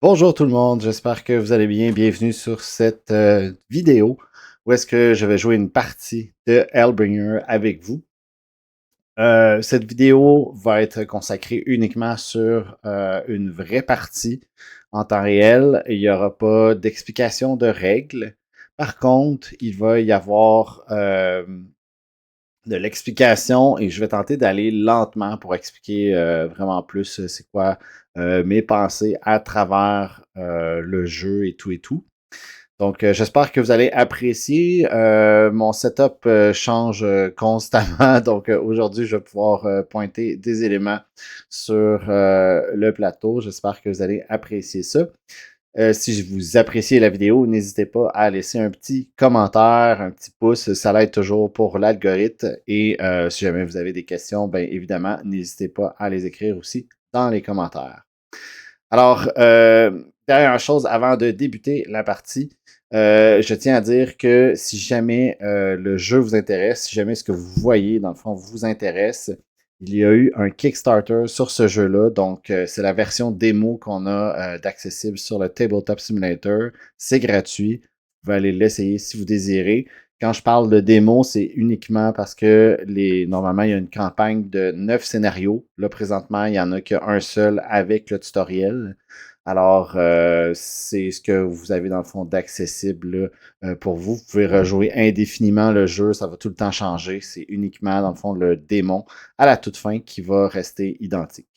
Bonjour tout le monde, j'espère que vous allez bien. Bienvenue sur cette vidéo où est-ce que je vais jouer une partie de Hellbringer avec vous. Cette vidéo va être consacrée uniquement sur une vraie partie en temps réel. Il n'y aura pas d'explication de règles. Par contre, il va y avoir de l'explication et je vais tenter d'aller lentement pour expliquer vraiment plus c'est quoi mes pensées à travers le jeu et tout et tout. Donc, j'espère que vous allez apprécier. Mon setup change constamment. Donc, aujourd'hui, je vais pouvoir pointer des éléments sur le plateau. J'espère que vous allez apprécier ça. Si vous appréciez la vidéo, n'hésitez pas à laisser un petit commentaire, un petit pouce, ça l'aide toujours pour l'algorithme. Et si jamais vous avez des questions, bien évidemment, n'hésitez pas à les écrire aussi dans les commentaires. Alors, dernière chose avant de débuter la partie, je tiens à dire que si jamais le jeu vous intéresse, si jamais ce que vous voyez dans le fond vous intéresse, il y a eu un Kickstarter sur ce jeu-là. Donc, c'est la version démo qu'on a d'accessible sur le Tabletop Simulator. C'est gratuit. Vous pouvez aller l'essayer si vous désirez. Quand je parle de démo, c'est uniquement parce que normalement, il y a une campagne de 9 scénarios. Là, présentement, il n'y en a qu'un seul avec le tutoriel. Alors, c'est ce que vous avez dans le fond d'accessible pour vous. Vous pouvez rejouer indéfiniment le jeu, ça va tout le temps changer. C'est uniquement, dans le fond, le démon à la toute fin qui va rester identique.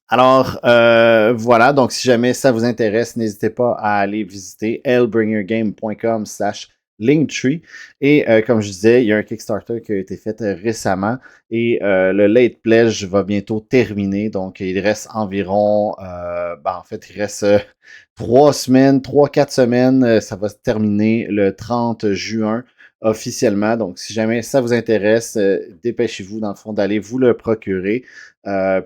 Alors, voilà. Donc, si jamais ça vous intéresse, n'hésitez pas à aller visiter hellbringergame.com/linktree. Et comme je disais, il y a un Kickstarter qui a été fait récemment et le late pledge va bientôt terminer. Donc, il reste environ, en fait, il reste 3 semaines, 3-4 semaines. Ça va se terminer le 30 juin officiellement. Donc, si jamais ça vous intéresse, dépêchez-vous, dans le fond, d'aller vous le procurer.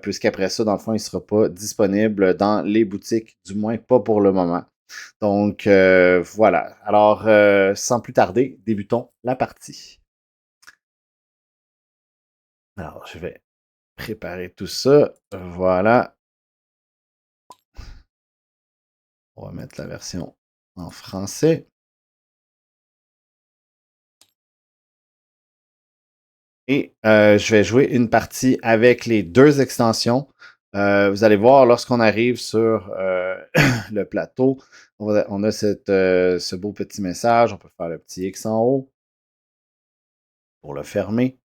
Puisqu'après ça, dans le fond, il ne sera pas disponible dans les boutiques, du moins pas pour le moment. Donc, voilà. Alors, sans plus tarder, débutons la partie. Alors, je vais préparer tout ça. Voilà. On va mettre la version en français. Et je vais jouer une partie avec les deux extensions. Vous allez voir, lorsqu'on arrive sur le plateau, on a ce beau petit message. On peut faire le petit X en haut pour le fermer.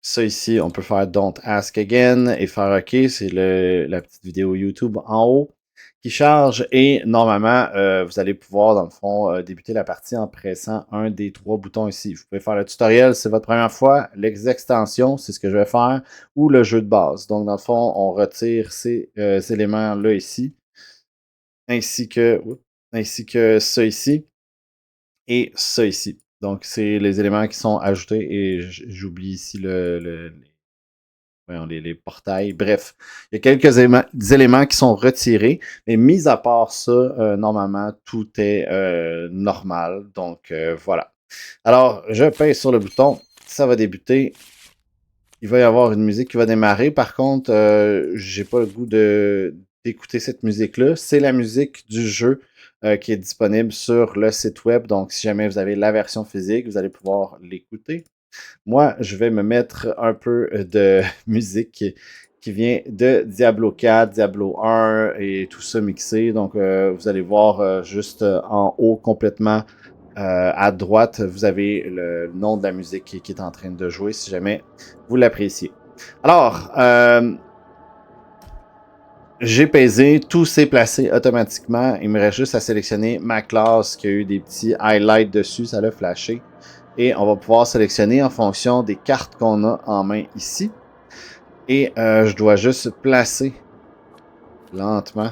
Ça ici, on peut faire Don't Ask Again et faire OK. C'est la petite vidéo YouTube en haut qui charge. Et normalement, vous allez pouvoir, dans le fond, débuter la partie en pressant un des 3 boutons ici. Vous pouvez faire le tutoriel, c'est votre première fois. L'extension, c'est ce que je vais faire. Ou le jeu de base. Donc, dans le fond, on retire ces éléments-là ici. Ainsi que ça ici. Et ça ici. Donc, c'est les éléments qui sont ajoutés. Et j'oublie ici voyons, les portails. Bref, il y a quelques éléments qui sont retirés, mais mis à part ça, normalement, tout est normal. Donc, voilà. Alors, je pèse sur le bouton, ça va débuter. Il va y avoir une musique qui va démarrer. Par contre, j'ai pas le goût d'écouter cette musique-là. C'est la musique du jeu qui est disponible sur le site web. Donc, si jamais vous avez la version physique, vous allez pouvoir l'écouter. Moi, je vais me mettre un peu de musique qui vient de Diablo 4, Diablo 1 et tout ça mixé. Donc, vous allez voir juste en haut complètement à droite, vous avez le nom de la musique qui est en train de jouer si jamais vous l'appréciez. Alors, j'ai pesé, tout s'est placé automatiquement. Il me reste juste à sélectionner ma classe qui a eu des petits highlights dessus, ça l'a flashé. Et on va pouvoir sélectionner en fonction des cartes qu'on a en main ici. Et je dois juste placer lentement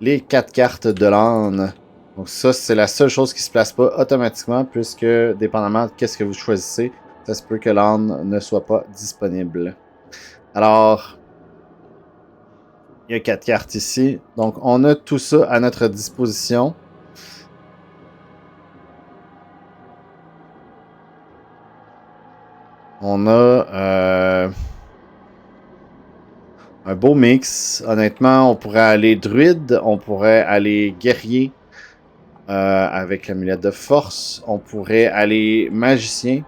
les 4 cartes de l'âne. Donc ça, c'est la seule chose qui ne se place pas automatiquement puisque, dépendamment de qu'est-ce que vous choisissez, ça se peut que l'âne ne soit pas disponible. Alors, il y a 4 cartes ici. Donc, on a tout ça à notre disposition. On a Un beau mix. Honnêtement, on pourrait aller druide, on pourrait aller guerrier avec l'amulette de force, on pourrait aller magicien.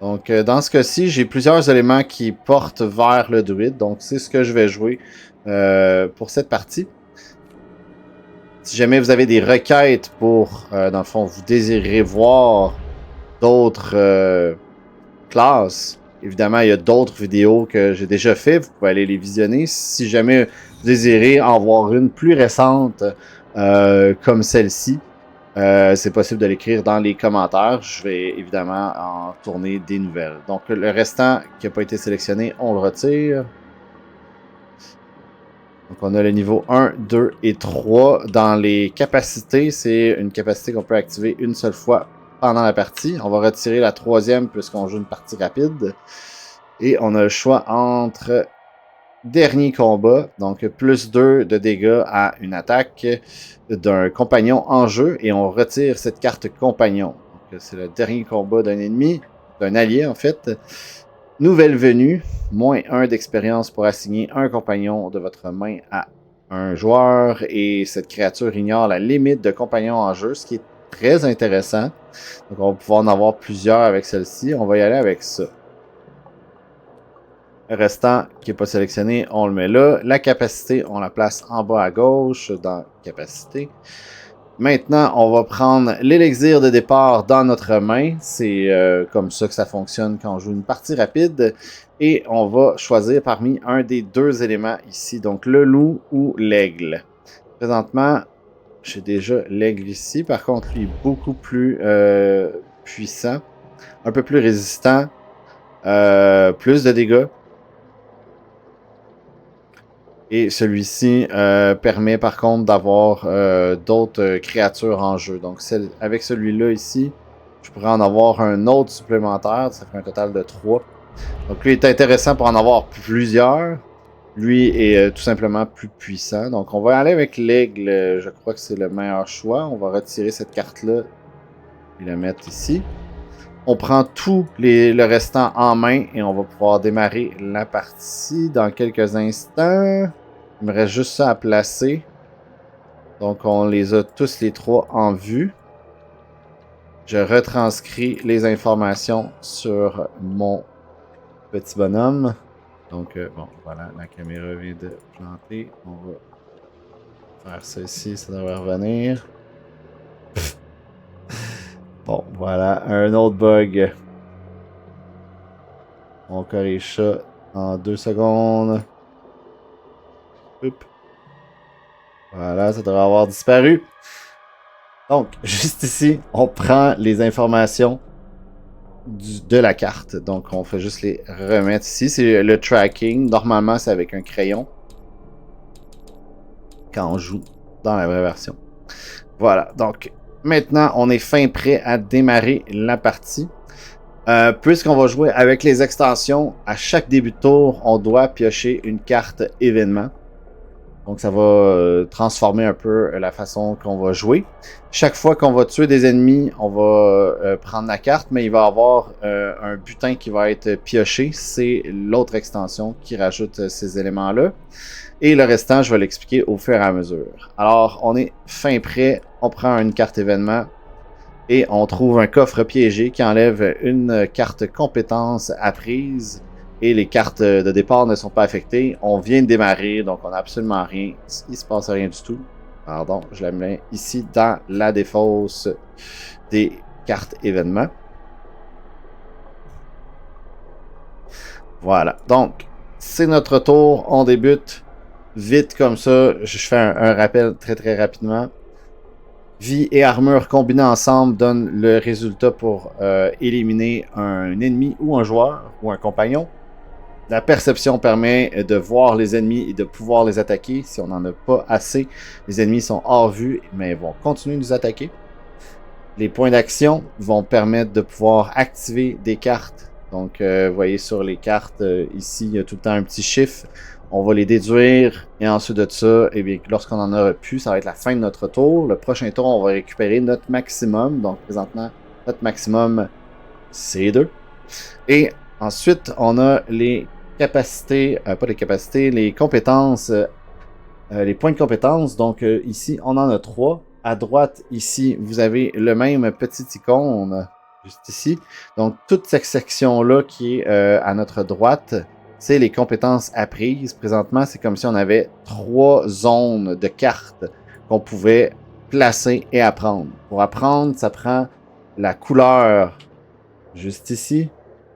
Donc, dans ce cas-ci, j'ai plusieurs éléments qui portent vers le druide. Donc, c'est ce que je vais jouer pour cette partie. Si jamais vous avez des requêtes pour, dans le fond, vous désirez voir d'autres classes, évidemment, il y a d'autres vidéos que j'ai déjà fait. Vous pouvez aller les visionner. Si jamais vous désirez en voir une plus récente comme celle-ci, c'est possible de l'écrire dans les commentaires. Je vais évidemment en tourner des nouvelles. Donc, le restant qui n'a pas été sélectionné, on le retire. Donc, on a le niveau 1, 2 et 3. Dans les capacités, c'est une capacité qu'on peut activer une seule fois pendant la partie. On va retirer la troisième puisqu'on joue une partie rapide. Et on a le choix entre dernier combat, donc plus 2 de dégâts à une attaque d'un compagnon en jeu. Et on retire cette carte compagnon. C'est le dernier combat d'un ennemi, d'un allié en fait. Nouvelle venue, moins 1 d'expérience pour assigner un compagnon de votre main à un joueur. Et cette créature ignore la limite de compagnons en jeu, ce qui est très intéressant. Donc on va pouvoir en avoir plusieurs avec celle-ci. On va y aller avec ça. Le restant qui n'est pas sélectionné, on le met là. La capacité, on la place en bas à gauche dans capacité. Maintenant, on va prendre l'élixir de départ dans notre main. C'est comme ça que ça fonctionne quand on joue une partie rapide. Et on va choisir parmi un des deux éléments ici, donc le loup ou l'aigle. Présentement, j'ai déjà l'aigle ici. Par contre, lui est beaucoup plus puissant, un peu plus résistant, plus de dégâts. Et celui-ci permet par contre d'avoir d'autres créatures en jeu. Donc avec celui-là ici, je pourrais en avoir un autre supplémentaire. Ça fait un total de 3. Donc lui est intéressant pour en avoir plusieurs. Lui est tout simplement plus puissant. Donc on va aller avec l'aigle. Je crois que c'est le meilleur choix. On va retirer cette carte-là et la mettre ici. On prend tout le restant en main et on va pouvoir démarrer la partie dans quelques instants. Il me reste juste ça à placer. Donc, on les a tous les trois en vue. Je retranscris les informations sur mon petit bonhomme. Donc, bon, voilà, la caméra vient de planter. On va faire ça ici, ça devrait revenir. Bon, voilà, un autre bug. On corrige ça en 2 secondes. Oups. Voilà, ça devrait avoir disparu. Donc, juste ici, on prend les informations de la carte. Donc, on fait juste les remettre ici. C'est le tracking. Normalement, c'est avec un crayon. Quand on joue dans la vraie version. Voilà. Donc, maintenant, on est fin prêt à démarrer la partie. Puisqu'on va jouer avec les extensions, à chaque début de tour, on doit piocher une carte événement. Donc, ça va transformer un peu la façon qu'on va jouer. Chaque fois qu'on va tuer des ennemis, on va prendre la carte, mais il va y avoir un butin qui va être pioché. C'est l'autre extension qui rajoute ces éléments-là. Et le restant, je vais l'expliquer au fur et à mesure. Alors, on est fin prêt. On prend une carte événement et on trouve un coffre piégé qui enlève une carte compétence apprise. Et les cartes de départ ne sont pas affectées. On vient de démarrer, donc on n'a absolument rien. Il ne se passe rien du tout. Pardon, je la mets ici dans la défausse des cartes événements. Voilà, donc c'est notre tour. On débute vite comme ça. Je fais un rappel très rapidement. Vie et armure combinées ensemble donnent le résultat pour éliminer un ennemi ou un joueur ou un compagnon. La perception permet de voir les ennemis et de pouvoir les attaquer. Si on n'en a pas assez, les ennemis sont hors vue, mais vont continuer de nous attaquer. Les points d'action vont permettre de pouvoir activer des cartes. Donc, vous voyez sur les cartes, ici, il y a tout le temps un petit chiffre. On va les déduire et ensuite de ça, eh bien, lorsqu'on en aura plus, ça va être la fin de notre tour. Le prochain tour, on va récupérer notre maximum. Donc, présentement, notre maximum, c'est 2. Et ensuite, on a les capacités, pas les capacités, les compétences, les points de compétences. Donc ici, on en a 3. À droite, ici, vous avez le même petit icône, juste ici. Donc toute cette section-là qui est à notre droite, c'est les compétences apprises. Présentement, c'est comme si on avait 3 zones de cartes qu'on pouvait placer et apprendre. Pour apprendre, ça prend la couleur juste ici.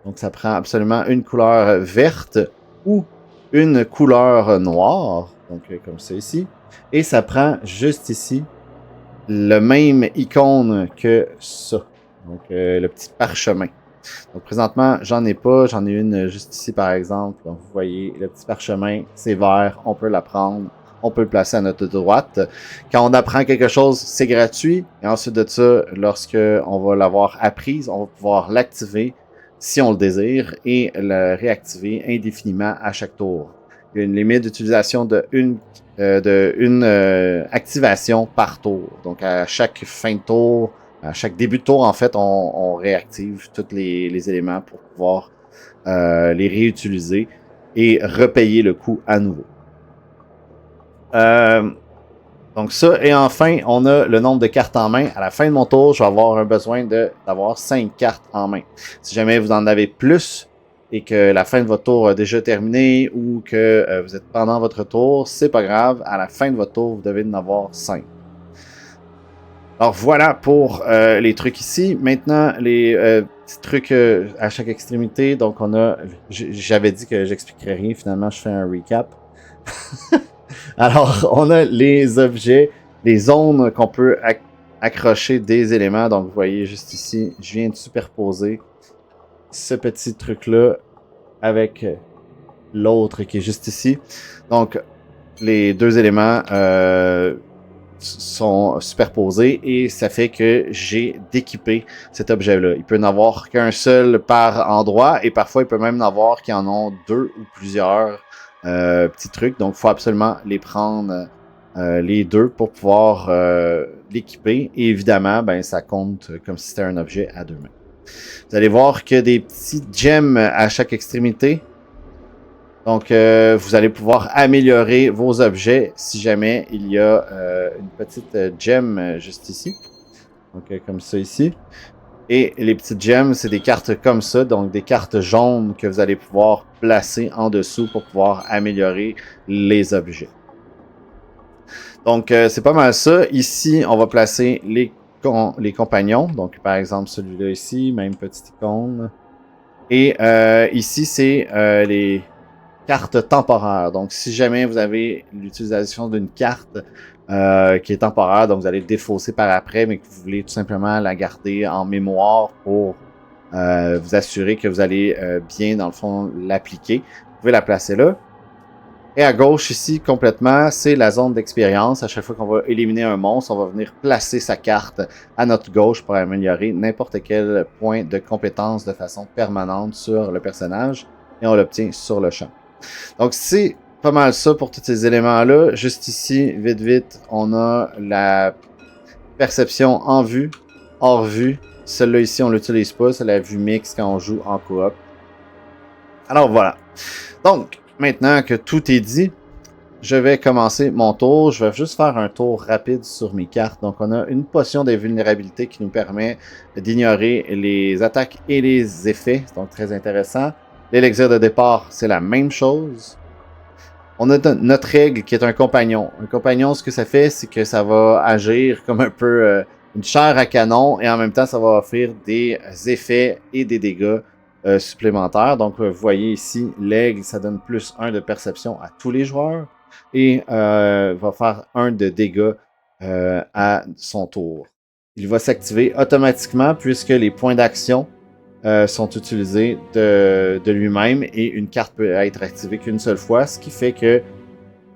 Donc, ça prend absolument une couleur verte ou une couleur noire. Donc, comme ça ici. Et ça prend juste ici le même icône que ça. Donc, le petit parchemin. Donc, présentement, j'en ai pas. J'en ai une juste ici, par exemple. Donc, vous voyez, le petit parchemin, c'est vert. On peut la prendre. On peut le placer à notre droite. Quand on apprend quelque chose, c'est gratuit. Et ensuite de ça, lorsque on va l'avoir apprise, on va pouvoir l'activer si on le désire et le réactiver indéfiniment à chaque tour. Il y a une limite d'utilisation de une activation par tour. Donc, à chaque fin de tour, à chaque début de tour, en fait, on réactive tous les éléments pour pouvoir les réutiliser et repayer le coût à nouveau. Donc ça, et enfin, on a le nombre de cartes en main. À la fin de mon tour, je vais avoir un besoin d'avoir 5 cartes en main. Si jamais vous en avez plus et que la fin de votre tour a déjà terminé ou que vous êtes pendant votre tour, c'est pas grave. À la fin de votre tour, vous devez en avoir 5. Alors voilà pour les trucs ici. Maintenant, les petits trucs à chaque extrémité. Donc on a, j'avais dit que j'expliquerais rien. Finalement, je fais un recap. Alors, on a les objets, les zones qu'on peut accrocher des éléments. Donc, vous voyez juste ici, je viens de superposer ce petit truc-là avec l'autre qui est juste ici. Donc, les deux éléments sont superposés et ça fait que j'ai d'équiper cet objet-là. Il peut en avoir qu'un seul par endroit et parfois il peut même en avoir qui en ont 2 ou plusieurs petits trucs. Donc, il faut absolument les prendre les 2 pour pouvoir l'équiper. Et évidemment, ben, ça compte comme si c'était un objet à 2 mains. Vous allez voir qu'il y a des petits gems à chaque extrémité. Donc, vous allez pouvoir améliorer vos objets si jamais il y a une petite gem juste ici. Donc, comme ça ici. Et les petites gemmes, c'est des cartes comme ça, donc des cartes jaunes que vous allez pouvoir placer en dessous pour pouvoir améliorer les objets. Donc, c'est pas mal ça. Ici, on va placer les compagnons. Donc, par exemple, celui-là ici, même petite icône. Et ici, c'est les cartes temporaires. Donc, si jamais vous avez l'utilisation d'une carte qui est temporaire, donc vous allez le défausser par après, mais que vous voulez tout simplement la garder en mémoire pour vous assurer que vous allez bien, dans le fond, l'appliquer. Vous pouvez la placer là. Et à gauche, ici, complètement, c'est la zone d'expérience. À chaque fois qu'on va éliminer un monstre, on va venir placer sa carte à notre gauche pour améliorer n'importe quel point de compétence de façon permanente sur le personnage. Et on l'obtient sur le champ. Donc, c'est pas mal ça pour tous ces éléments-là. Juste ici, vite, vite, on a la perception en vue, hors vue. Celle-là ici, on l'utilise pas. C'est la vue mixte quand on joue en coop. Alors, voilà. Donc, maintenant que tout est dit, je vais commencer mon tour. Je vais juste faire un tour rapide sur mes cartes. Donc, on a une potion d'invulnérabilité qui nous permet d'ignorer les attaques et les effets. Donc, très intéressant. L'élixir de départ, c'est la même chose. On a notre règle qui est un compagnon. Un compagnon, ce que ça fait, c'est que ça va agir comme un peu une chair à canon et en même temps, ça va offrir des effets et des dégâts supplémentaires. Donc, vous voyez ici, l'aigle, ça donne plus 1 de perception à tous les joueurs et va faire 1 de dégâts à son tour. Il va s'activer automatiquement puisque les points d'action sont utilisés de lui-même et une carte peut être activée qu'une seule fois, ce qui fait que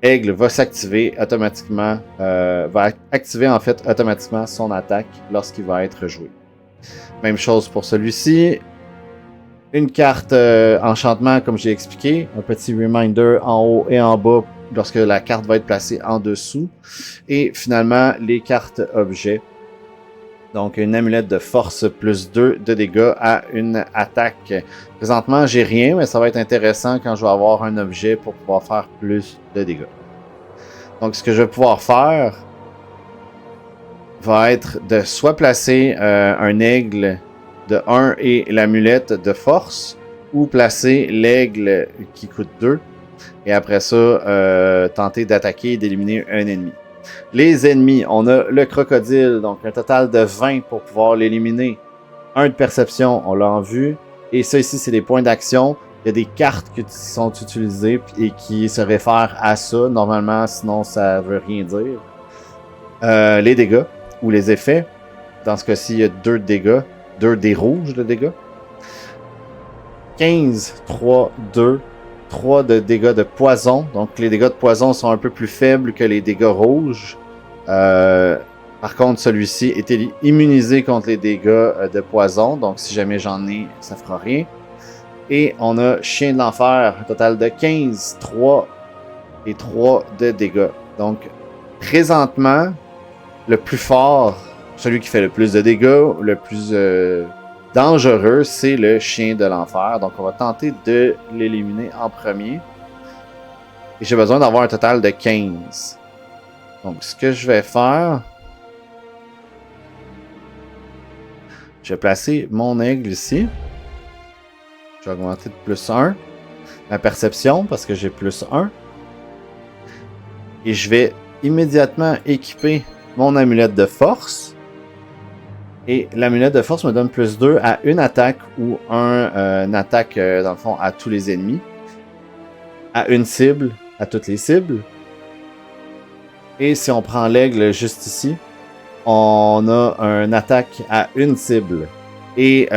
Aigle va s'activer automatiquement, va activer en fait automatiquement son attaque lorsqu'il va être joué. Même chose pour celui-ci. Une carte enchantement, comme j'ai expliqué, un petit reminder en haut et en bas lorsque la carte va être placée en dessous. Et finalement, les cartes objets. Donc, une amulette de force plus 2 de dégâts à une attaque. Présentement, j'ai rien, mais ça va être intéressant quand je vais avoir un objet pour pouvoir faire plus de dégâts. Donc, ce que je vais pouvoir faire va être de soit placer un aigle de 1 et l'amulette de force, ou placer l'aigle qui coûte 2, et après ça, tenter d'attaquer et d'éliminer un ennemi. Les ennemis, on a le crocodile, donc un total de 20 pour pouvoir l'éliminer. 1 de perception, on l'a en vue. Et ça ici, c'est des points d'action. Il y a des cartes qui sont utilisées et qui se réfèrent à ça. Normalement, sinon, ça veut rien dire. Les dégâts ou les effets. Dans ce cas-ci, il y a 2 dégâts. 2 dés rouges de dégâts. 15, 3, 2. 3 de dégâts de poison. Donc, les dégâts de poison sont un peu plus faibles que les dégâts rouges. Par contre, celui-ci est immunisé contre les dégâts de poison. Donc, si jamais j'en ai, ça fera rien. Et on a Chien de l'Enfer, un total de 15, 3 et 3 de dégâts. Donc, présentement, le plus fort, celui qui fait le plus de dégâts, le plus dangereux, c'est le Chien de l'Enfer. Donc, on va tenter de l'éliminer en premier. Et j'ai besoin d'avoir un total de 15. Donc, ce que je vais faire, je vais placer mon aigle ici. Je vais augmenter de plus 1 la perception parce que j'ai plus 1. Et je vais immédiatement équiper mon amulette de force. Et l'amulette de force me donne plus 2 à une attaque ou une attaque, dans le fond, à tous les ennemis. À une cible, à toutes les cibles. Et si on prend l'aigle juste ici, on a une attaque à une cible. Et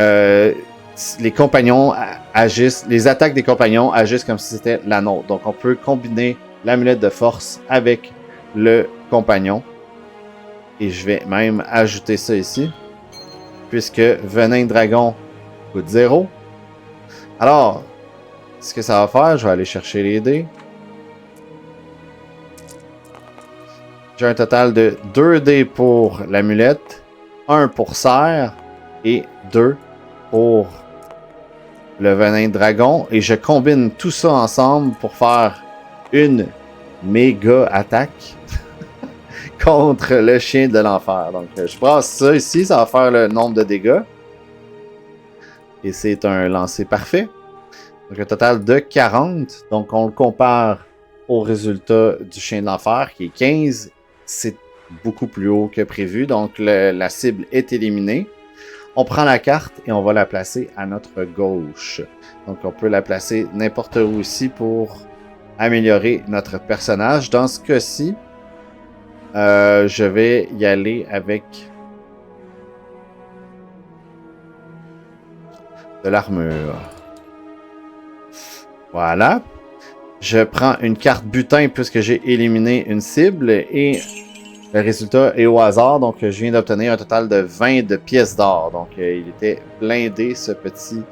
les compagnons agissent, les attaques des compagnons agissent comme si c'était la nôtre. Donc on peut combiner l'amulette de force avec le compagnon. Et je vais même ajouter ça ici. Puisque Venin Dragon coûte 0. Alors, ce que ça va faire, je vais aller chercher les dés. J'ai un total de 2 dés pour l'amulette, 1 pour serre et 2 pour le Venin Dragon. Et je combine tout ça ensemble pour faire une méga attaque contre le Chien de l'Enfer. Donc, je passe ça ici, ça va faire le nombre de dégâts. Et c'est un lancer parfait. Donc, un total de 40. Donc, on le compare au résultat du Chien de l'Enfer, qui est 15. C'est beaucoup plus haut que prévu. Donc, la cible est éliminée. On prend la carte et on va la placer à notre gauche. Donc, on peut la placer n'importe où ici pour améliorer notre personnage. Dans ce cas-ci, je vais y aller avec de l'armure. Voilà. Je prends une carte butin puisque j'ai éliminé une cible et le résultat est au hasard. Donc, je viens d'obtenir un total de 20 de pièces d'or. Donc, il était blindé, ce petit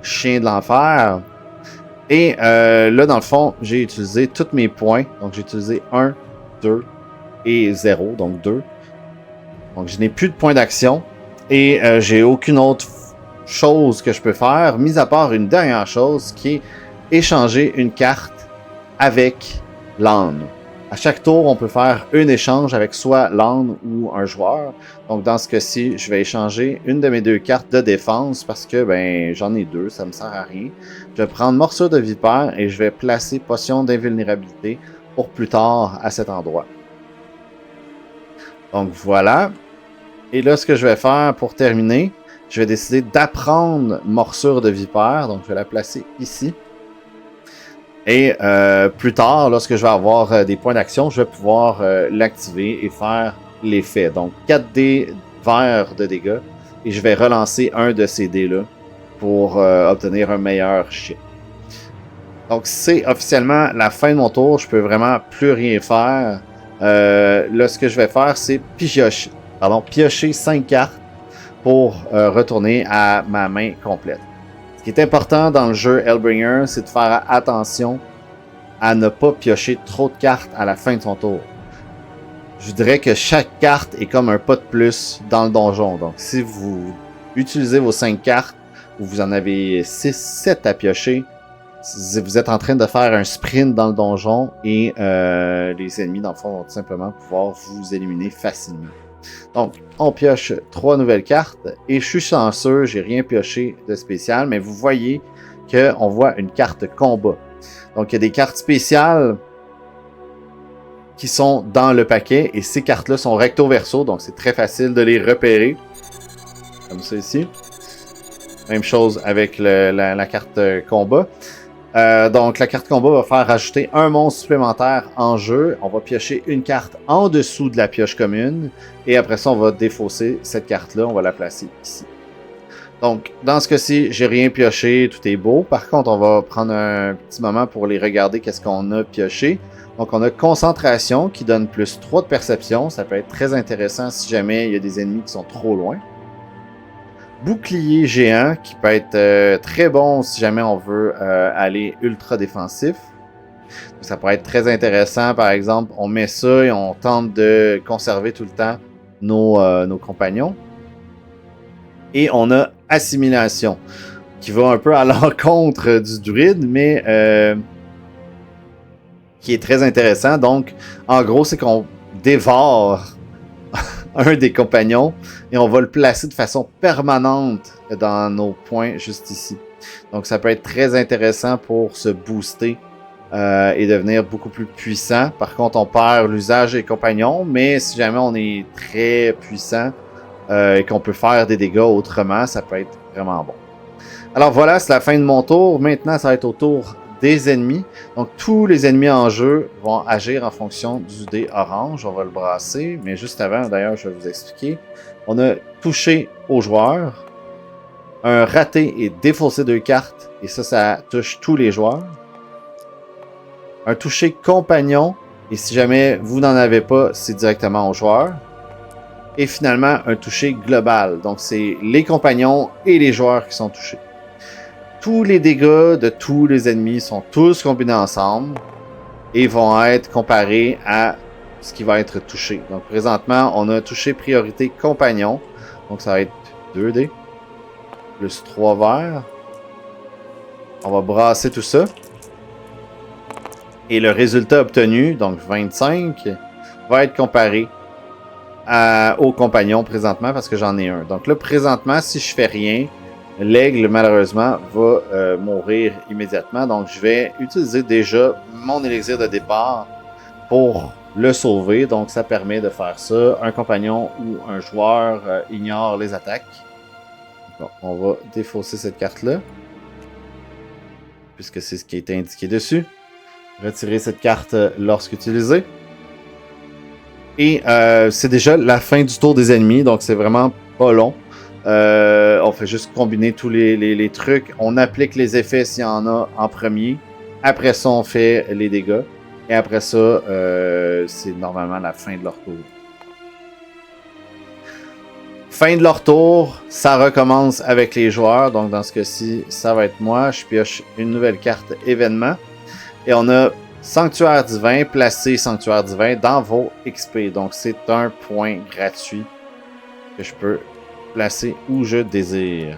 Chien de l'Enfer. Et là, dans le fond, j'ai utilisé tous mes points. Donc, j'ai utilisé 1, 2 et 0, donc 2. Donc, je n'ai plus de points d'action. Et j'ai aucune autre chose que je peux faire, mis à part une dernière chose qui est échanger une carte avec l'âne. À chaque tour, on peut faire un échange avec soit l'âne ou un joueur. Donc, dans ce cas-ci, je vais échanger une de mes 2 cartes de défense parce que ben j'en ai 2, ça me sert à rien. Je vais prendre Morsure de Vipère et je vais placer Potion d'invulnérabilité pour plus tard à cet endroit. Donc, voilà. Et là, ce que je vais faire pour terminer, je vais décider d'apprendre Morsure de Vipère. Donc, je vais la placer ici. Et plus tard, lorsque je vais avoir des points d'action, je vais pouvoir l'activer et faire l'effet. Donc 4 dés verts de dégâts. Et je vais relancer un de ces dés-là pour obtenir un meilleur chiffre. Donc c'est officiellement la fin de mon tour. Je peux vraiment plus rien faire. Là, ce que je vais faire, c'est piocher 5 cartes pour retourner à ma main complète. Ce qui est important dans le jeu Hellbringer, c'est de faire attention à ne pas piocher trop de cartes à la fin de son tour. je dirais que chaque carte est comme un pas de plus dans le donjon. Donc, si vous utilisez vos 5 cartes, ou vous en avez 6, 7 à piocher, vous êtes en train de faire un sprint dans le donjon et les ennemis, dans le fond, vont tout simplement pouvoir vous éliminer facilement. Donc, on pioche 3 nouvelles cartes et je suis chanceux, j'ai rien pioché de spécial, mais vous voyez qu'on voit une carte combat. Donc, il y a des cartes spéciales qui sont dans le paquet et ces cartes-là sont recto-verso, donc c'est très facile de les repérer. Comme ça ici. Même chose avec la carte combat. Donc la carte combat va faire rajouter un monstre supplémentaire en jeu. On va piocher une carte en dessous de la pioche commune. Et après ça, on va défausser cette carte-là. On va la placer ici. Donc, dans ce cas-ci, j'ai rien pioché, tout est beau. Par contre, on va prendre un petit moment pour les regarder qu'est-ce qu'on a pioché. Donc, on a concentration qui donne plus 3 de perception. Ça peut être très intéressant si jamais il y a des ennemis qui sont trop loin. Bouclier géant qui peut être très bon si jamais on veut aller ultra défensif. Donc, ça pourrait être très intéressant. Par exemple, on met ça et on tente de conserver tout le temps nos compagnons. Et on a assimilation, qui va un peu à l'encontre du druide, mais qui est très intéressant. Donc, en gros, c'est qu'on dévore un des compagnons et on va le placer de façon permanente dans nos points juste ici. Donc, ça peut être très intéressant pour se booster et devenir beaucoup plus puissant. Par contre, on perd l'usage des compagnons, mais si jamais on est très puissant, et qu'on peut faire des dégâts autrement, ça peut être vraiment bon. Alors voilà, c'est la fin de mon tour. Maintenant, ça va être au tour des ennemis. Donc tous les ennemis en jeu vont agir en fonction du dé orange. On va le brasser, mais juste avant, d'ailleurs, je vais vous expliquer. On a touché au joueur, un raté et défaussé 2 cartes, et ça touche tous les joueurs. Un touché compagnon, et si jamais vous n'en avez pas, c'est directement au joueur. Et finalement, un toucher global. Donc, c'est les compagnons et les joueurs qui sont touchés. Tous les dégâts de tous les ennemis sont tous combinés ensemble et vont être comparés à ce qui va être touché. Donc, présentement, on a touché priorité compagnon. Donc, ça va être 2 dés plus 3 verts. On va brasser tout ça. Et le résultat obtenu, donc 25, va être comparé aux compagnons présentement parce que j'en ai un. Donc là, présentement, si je fais rien, l'aigle, malheureusement, va mourir immédiatement. Donc, je vais utiliser déjà mon élixir de départ pour le sauver. Donc, ça permet de faire ça. Un compagnon ou un joueur ignore les attaques. Bon, on va défausser cette carte-là, puisque c'est ce qui est indiqué dessus. Retirer cette carte lorsqu'utilisée. Et c'est déjà la fin du tour des ennemis, donc c'est vraiment pas long. On fait juste combiner tous les trucs. On applique les effets s'il y en a en premier. Après ça, on fait les dégâts. Et après ça, c'est normalement la fin de leur tour. Fin de leur tour, ça recommence avec les joueurs. Donc dans ce cas-ci, ça va être moi. Je pioche une nouvelle carte événement. Et on a Sanctuaire divin, placez Sanctuaire divin dans vos XP. Donc, c'est un point gratuit que je peux placer où je désire.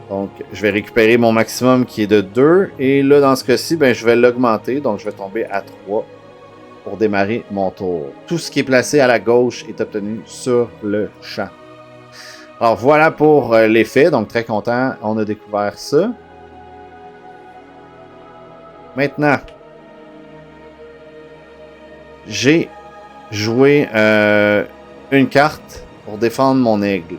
Donc, je vais récupérer mon maximum qui est de 2. Et là, dans ce cas-ci, ben, je vais l'augmenter. Donc, je vais tomber à 3 pour démarrer mon tour. Tout ce qui est placé à la gauche est obtenu sur le champ. Alors, voilà pour l'effet. Donc, très content, on a découvert ça. Maintenant, j'ai joué une carte pour défendre mon aigle.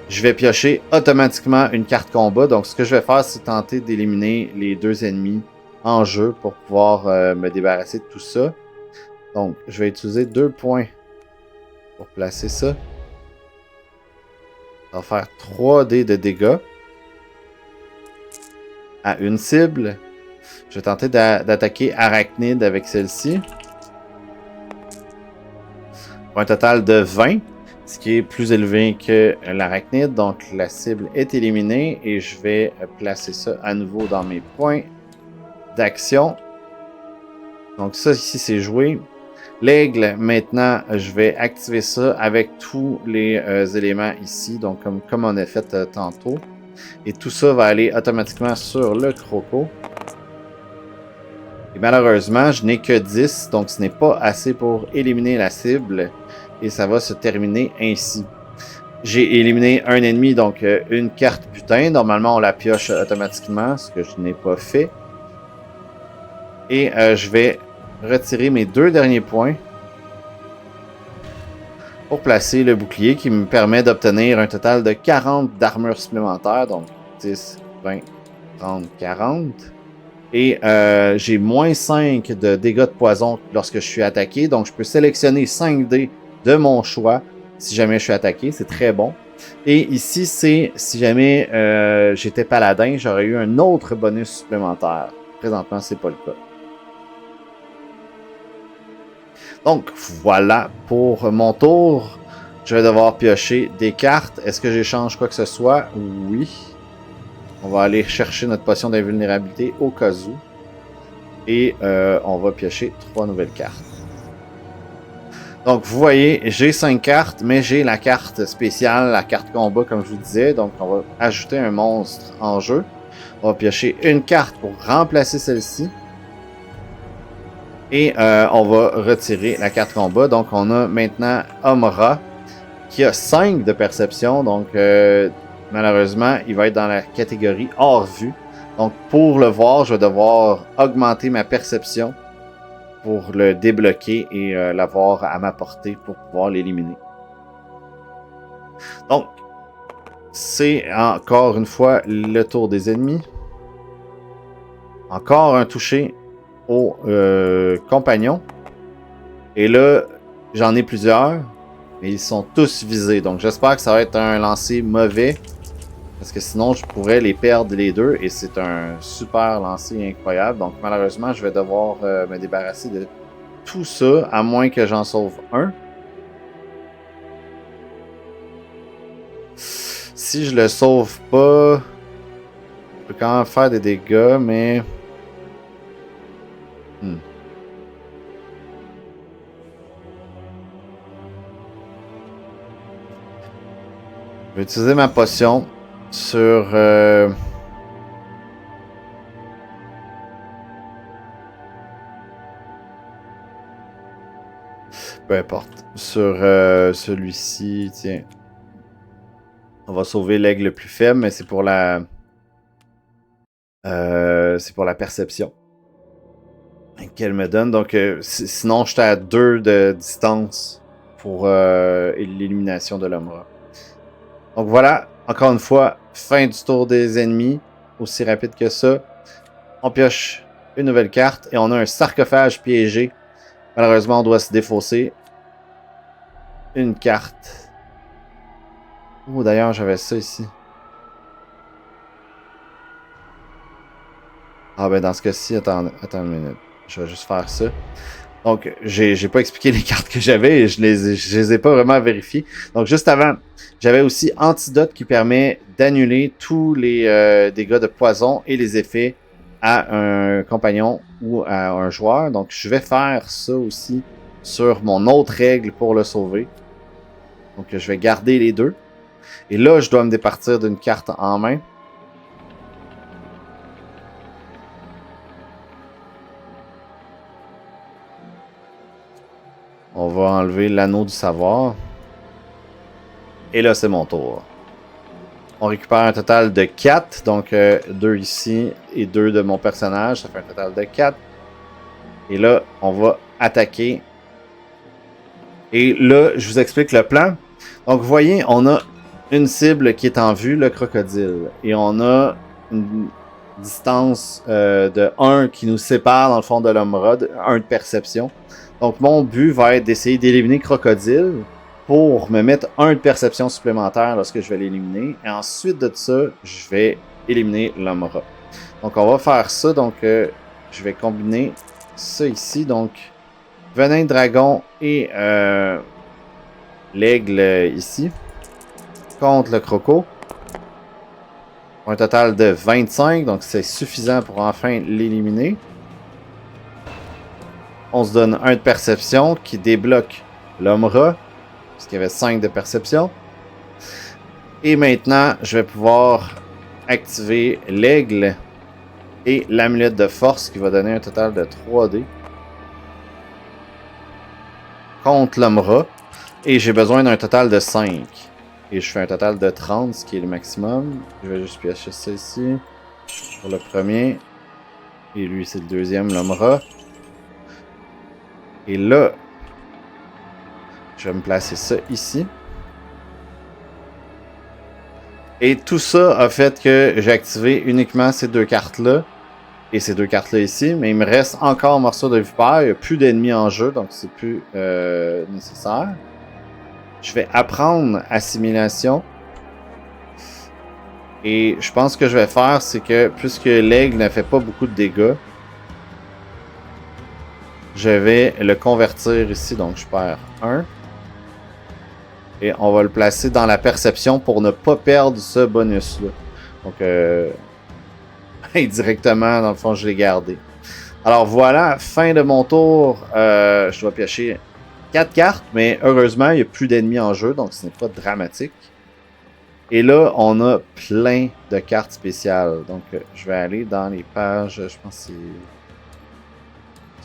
Je vais piocher automatiquement une carte combat. Donc, ce que je vais faire, c'est tenter d'éliminer les 2 ennemis en jeu pour pouvoir me débarrasser de tout ça. Donc, je vais utiliser 2 points pour placer ça. Ça va faire 3 dés de dégâts à une cible. Je vais tenter d'attaquer Arachnid avec celle-ci. Pour un total de 20, ce qui est plus élevé que l'Arachnid. Donc la cible est éliminée et je vais placer ça à nouveau dans mes points d'action. Donc ça ici c'est joué. L'aigle, maintenant, je vais activer ça avec tous les éléments ici, donc comme on a fait tantôt. Et tout ça va aller automatiquement sur le croco. Et malheureusement, je n'ai que 10, donc ce n'est pas assez pour éliminer la cible. Et ça va se terminer ainsi. J'ai éliminé un ennemi, donc une carte butin. Normalement, on la pioche automatiquement, ce que je n'ai pas fait. Et je vais retirer mes 2 derniers points pour placer le bouclier qui me permet d'obtenir un total de 40 d'armure supplémentaire. Donc 10, 20, 30, 40. Et j'ai moins 5 de dégâts de poison lorsque je suis attaqué. Donc je peux sélectionner 5 dés de mon choix si jamais je suis attaqué. C'est très bon. Et ici, c'est si jamais j'étais paladin, j'aurais eu un autre bonus supplémentaire. Présentement, c'est pas le cas. Donc, voilà pour mon tour. Je vais devoir piocher des cartes. Est-ce que j'échange quoi que ce soit? Oui. On va aller chercher notre potion d'invulnérabilité au cas où. Et on va piocher 3 nouvelles cartes. Donc, vous voyez, j'ai 5 cartes, mais j'ai la carte spéciale, la carte combat, comme je vous disais. Donc, on va ajouter un monstre en jeu. On va piocher une carte pour remplacer celle-ci. Et on va retirer la carte combat. Donc, on a maintenant Omra, qui a 5 de perception. Donc, malheureusement, il va être dans la catégorie hors vue. Donc, pour le voir, je vais devoir augmenter ma perception pour le débloquer et l'avoir à ma portée pour pouvoir l'éliminer. Donc, c'est encore une fois le tour des ennemis. Encore un toucher au compagnon. Et là, j'en ai plusieurs, mais ils sont tous visés. Donc, j'espère que ça va être un lancer mauvais. Parce que sinon, je pourrais les perdre les deux. Et c'est un super lancer incroyable. Donc, malheureusement, je vais devoir me débarrasser de tout ça, à moins que j'en sauve un. Si je le sauve pas, je peux quand même faire des dégâts, mais... Je vais utiliser ma potion sur... Peu importe. Sur celui-ci, tiens. On va sauver l'aigle le plus faible, mais c'est pour la... c'est pour la perception qu'elle me donne. Donc, sinon, j'étais à 2 de distance pour l'élimination de l'Omra. Donc voilà, encore une fois, fin du tour des ennemis. Aussi rapide que ça. On pioche une nouvelle carte et on a un sarcophage piégé. Malheureusement, on doit se défausser. Une carte. Oh, d'ailleurs, j'avais ça ici. Ah ben dans ce cas-ci, attends une minute. Je vais juste faire ça. Donc, j'ai pas expliqué les cartes que j'avais et je les ai pas vraiment vérifiées. Donc, juste avant, j'avais aussi Antidote qui permet d'annuler tous les dégâts de poison et les effets à un compagnon ou à un joueur. Donc, je vais faire ça aussi sur mon autre règle pour le sauver. Donc, je vais garder les deux. Et là, je dois me départir d'une carte en main. On va enlever l'anneau du savoir. Et là, c'est mon tour. On récupère un total de 4. Donc, 2 ici et 2 de mon personnage. Ça fait un total de 4. Et là, on va attaquer. Et là, je vous explique le plan. Donc, vous voyez, on a une cible qui est en vue, le crocodile. Et on a une distance de 1 qui nous sépare, dans le fond, de l'Omra, 1 de perception. Donc, mon but va être d'essayer d'éliminer Crocodile pour me mettre 1 de perception supplémentaire lorsque je vais l'éliminer. Et ensuite de ça, je vais éliminer l'Omra. Donc, on va faire ça. Donc, je vais combiner ça ici. Donc, venin de dragon et l'aigle ici contre le croco. Pour un total de 25. Donc, c'est suffisant pour enfin l'éliminer. On se donne 1 de perception qui débloque l'homme-rat, parce qu'il y avait 5 de perception. Et maintenant, je vais pouvoir activer l'aigle et l'amulette de force qui va donner un total de 3D contre l'homme-rat. Et j'ai besoin d'un total de 5. Et je fais un total de 30, ce qui est le maximum. Je vais juste piocher ça ici pour le premier. Et lui, c'est le deuxième, l'homme-rat. Et là, je vais me placer ça ici. Et tout ça a fait que j'ai activé uniquement ces 2 cartes-là. Et ces 2 cartes-là ici. Mais il me reste encore morceau de vipère. Il n'y a plus d'ennemis en jeu, donc c'est plus nécessaire. Je vais apprendre assimilation. Et je pense que je vais faire, c'est que puisque l'aigle ne fait pas beaucoup de dégâts, je vais le convertir ici. Donc je perds 1. Et on va le placer dans la perception pour ne pas perdre ce bonus-là. Donc indirectement, dans le fond, je l'ai gardé. Alors voilà, fin de mon tour. Je dois piocher 4 cartes, mais heureusement, il n'y a plus d'ennemis en jeu, donc ce n'est pas dramatique. Et là, on a plein de cartes spéciales. Donc, je vais aller dans les pages, je pense que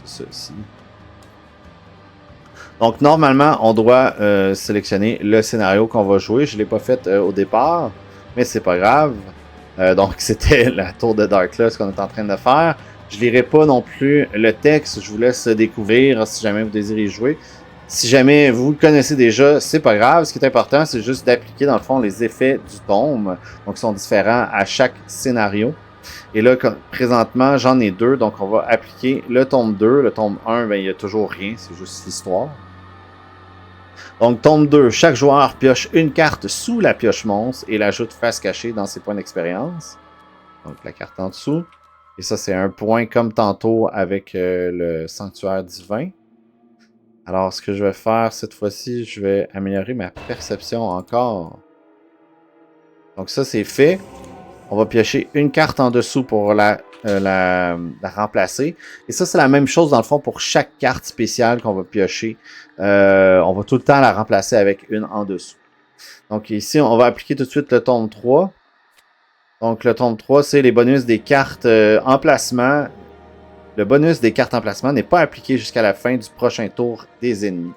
c'est ça ici. Donc, normalement, on doit sélectionner le scénario qu'on va jouer. Je ne l'ai pas fait au départ, mais c'est pas grave. Donc, c'était la tour de Darkla, ce qu'on est en train de faire. Je ne lirai pas non plus le texte. Je vous laisse découvrir si jamais vous désirez jouer. Si jamais vous le connaissez déjà, c'est pas grave. Ce qui est important, c'est juste d'appliquer dans le fond les effets du tome. Donc, ils sont différents à chaque scénario. Et là, présentement, j'en ai 2. Donc, on va appliquer le tome 2. Le tome 1, ben, il n'y a toujours rien. C'est juste l'histoire. Donc, tome 2, chaque joueur pioche une carte sous la pioche monstre et l'ajoute face cachée dans ses points d'expérience. Donc, la carte en dessous. Et ça, c'est un point comme tantôt avec le sanctuaire divin. Alors, ce que je vais faire cette fois-ci, je vais améliorer ma perception encore. Donc ça, c'est fait. On va piocher une carte en dessous pour la remplacer. Et ça, c'est la même chose dans le fond pour chaque carte spéciale qu'on va piocher. On va tout le temps la remplacer avec une en dessous. Donc ici, on va appliquer tout de suite le tome 3. Donc le tome 3, c'est les bonus des cartes emplacement. Le bonus des cartes emplacement n'est pas appliqué jusqu'à la fin du prochain tour des ennemis.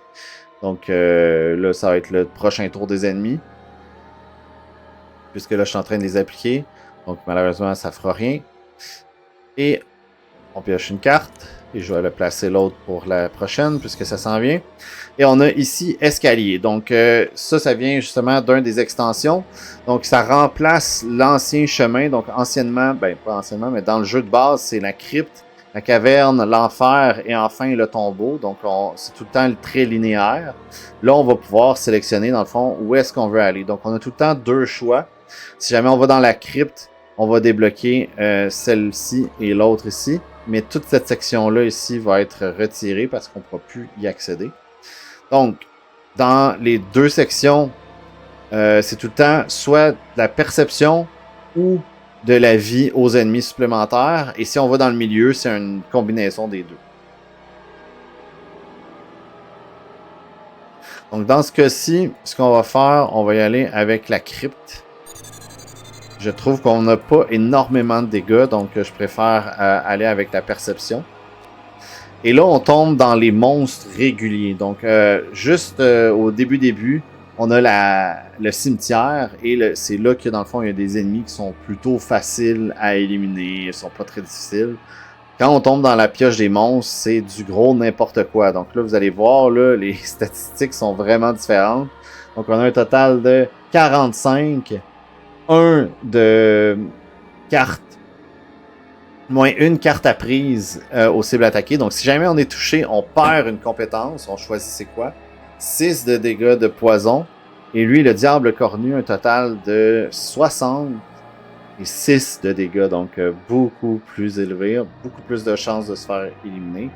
Donc là, ça va être le prochain tour des ennemis. Puisque là, je suis en train de les appliquer. Donc malheureusement, ça ne fera rien. Et on pioche une carte. Et je vais le placer l'autre pour la prochaine, puisque ça s'en vient. Et on a ici escalier. Donc ça vient justement d'un des extensions. Donc ça remplace l'ancien chemin. Donc anciennement, ben pas anciennement, mais dans le jeu de base, c'est la crypte, la caverne, l'enfer et enfin le tombeau. Donc c'est tout le temps très linéaire. Là, on va pouvoir sélectionner dans le fond où est-ce qu'on veut aller. Donc on a tout le temps 2 choix. Si jamais on va dans la crypte, on va débloquer celle-ci et l'autre ici. Mais toute cette section-là ici va être retirée parce qu'on ne pourra plus y accéder. Donc, dans les 2 sections, c'est tout le temps soit de la perception ou de la vie aux ennemis supplémentaires. Et si on va dans le milieu, c'est une combinaison des 2. Donc, dans ce cas-ci, ce qu'on va faire, on va y aller avec la crypte. Je trouve qu'on n'a pas énormément de dégâts, donc je préfère aller avec la perception. Et là, on tombe dans les monstres réguliers. Donc, juste au début, on a le cimetière. Et c'est là que, dans le fond, il y a des ennemis qui sont plutôt faciles à éliminer. Ils ne sont pas très difficiles. Quand on tombe dans la pioche des monstres, c'est du gros n'importe quoi. Donc là, vous allez voir, là, les statistiques sont vraiment différentes. Donc, on a un total de 45. 1 de carte, moins une carte à prise aux cibles attaquées. Donc, si jamais on est touché, on perd une compétence. On choisit c'est quoi. 6 de dégâts de poison. Et lui, le diable cornu, un total de 60 et 6 de dégâts. Donc, beaucoup plus élevé. Beaucoup plus de chances de se faire éliminer.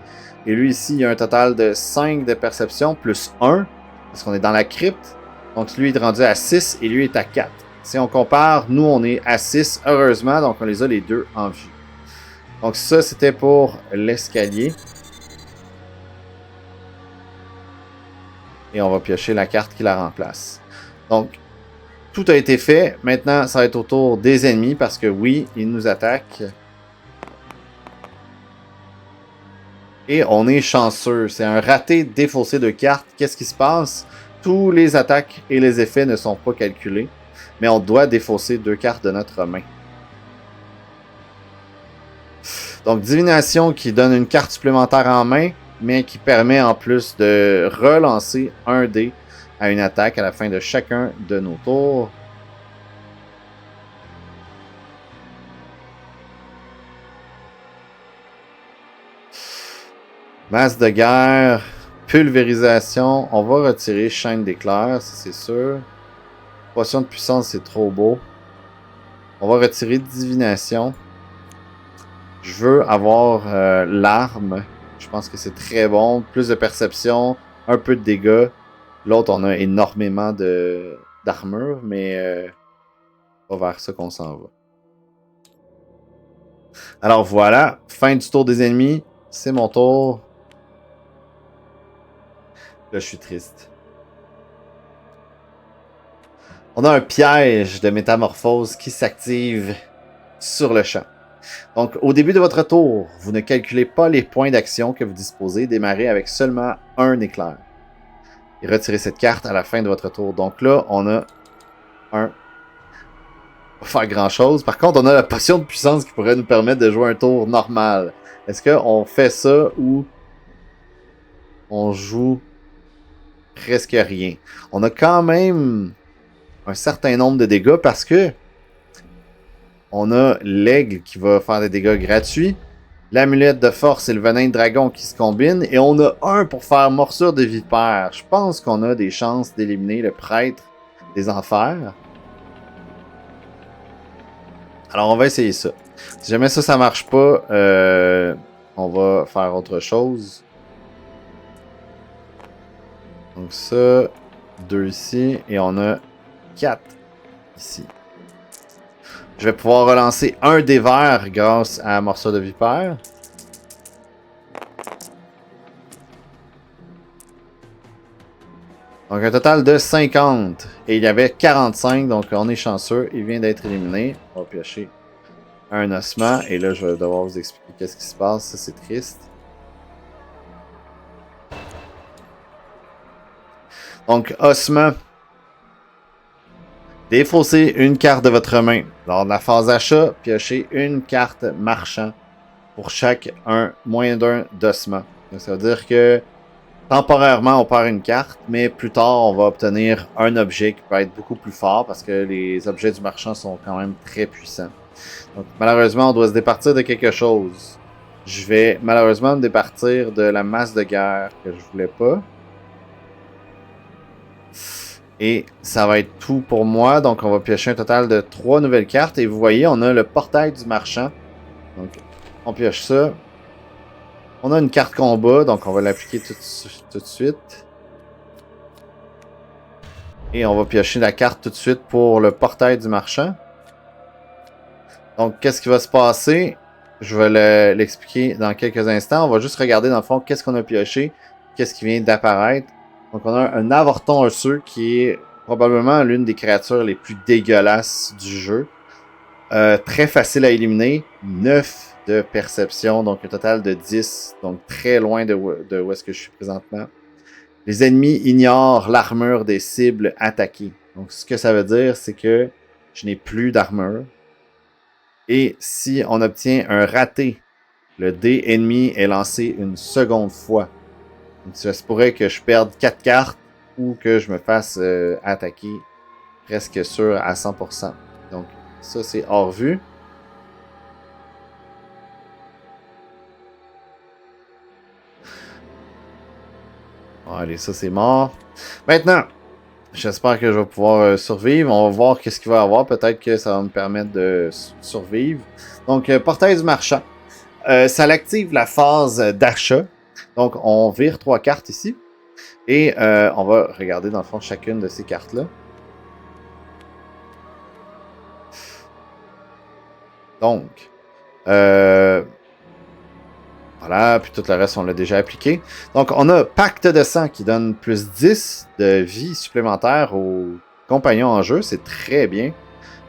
Et lui, ici, il y a un total de 5 de perception plus 1. Parce qu'on est dans la crypte. Donc, lui, il est rendu à 6 et lui est à 4. Si on compare, nous, on est à 6, heureusement, donc on les a les 2 en vue. Donc ça, c'était pour l'escalier. Et on va piocher la carte qui la remplace. Donc, tout a été fait. Maintenant, ça va être au tour des ennemis parce que oui, ils nous attaquent. Et on est chanceux. C'est un raté défaussé de cartes. Qu'est-ce qui se passe? Tous les attaques et les effets ne sont pas calculés. Mais on doit défausser 2 cartes de notre main. Donc, divination qui donne une carte supplémentaire en main, mais qui permet en plus de relancer un dé à une attaque à la fin de chacun de nos tours. Masse de guerre, pulvérisation. On va retirer chaîne d'éclair, ça c'est sûr. Potion de puissance, c'est trop beau. On va retirer divination. Je veux avoir l'arme. Je pense que c'est très bon. Plus de perception, un peu de dégâts. L'autre, on a énormément d'armure, mais pas vers ça qu'on s'en va. Alors voilà, fin du tour des ennemis. C'est mon tour. Là, je suis triste. On a un piège de métamorphose qui s'active sur le champ. Donc, au début de votre tour, vous ne calculez pas les points d'action que vous disposez. Démarrez avec seulement un éclair. Et retirez cette carte à la fin de votre tour. Donc là, on a un... Pas faire grand chose. Par contre, on a la potion de puissance qui pourrait nous permettre de jouer un tour normal. Est-ce qu'on fait ça ou on joue presque rien? On a quand même un certain nombre de dégâts parce que on a l'aigle qui va faire des dégâts gratuits, l'amulette de force et le venin de dragon qui se combinent, et on a un pour faire morsure de vipère. Je pense qu'on a des chances d'éliminer le prêtre des enfers. Alors on va essayer ça. Si jamais ça marche pas, on va faire autre chose. Donc ça, 2 ici, et on a 4 ici. Je vais pouvoir relancer un des verts grâce à morsure de vipère. Donc un total de 50. Et il y avait 45, donc on est chanceux. Il vient d'être éliminé. On va piocher un ossement. Et là, je vais devoir vous expliquer qu'est-ce qui se passe. Ça, c'est triste. Donc, ossement. Défaussez une carte de votre main. Lors de la phase d'achat, piochez une carte marchand pour chaque moins d'un d'ossement. Ça veut dire que temporairement, on perd une carte, mais plus tard, on va obtenir un objet qui peut être beaucoup plus fort parce que les objets du marchand sont quand même très puissants. Donc, malheureusement, on doit se départir de quelque chose. Je vais malheureusement me départir de la masse de guerre que je voulais pas. Et ça va être tout pour moi. Donc, on va piocher un total de 3 nouvelles cartes. Et vous voyez, on a le portail du marchand. Donc, on pioche ça. On a une carte combat. Donc, on va l'appliquer tout de suite. Et on va piocher la carte tout de suite pour le portail du marchand. Donc, qu'est-ce qui va se passer? Je vais l'expliquer dans quelques instants. On va juste regarder dans le fond qu'est-ce qu'on a pioché. Qu'est-ce qui vient d'apparaître. Donc, on a un avorton osseux qui est probablement l'une des créatures les plus dégueulasses du jeu. Très facile à éliminer. 9 de perception, donc un total de 10. Donc, très loin de où est-ce que je suis présentement. Les ennemis ignorent l'armure des cibles attaquées. Donc, ce que ça veut dire, c'est que je n'ai plus d'armure. Et si on obtient un raté, le dé ennemi est lancé une seconde fois. Donc, ça se pourrait que je perde 4 cartes ou que je me fasse attaquer presque sûr à 100%. Donc, ça, c'est hors vue. Bon, allez, ça, c'est mort. Maintenant, j'espère que je vais pouvoir survivre. On va voir qu'est-ce qu'il va y avoir. Peut-être que ça va me permettre de survivre. Donc, portail du marchand. Ça l'active la phase d'achat. Donc, on vire 3 cartes ici. Et on va regarder dans le fond chacune de ces cartes-là. Donc, Voilà, puis tout le reste, on l'a déjà appliqué. Donc, on a Pacte de sang qui donne plus 10 de vie supplémentaire aux compagnons en jeu. C'est très bien.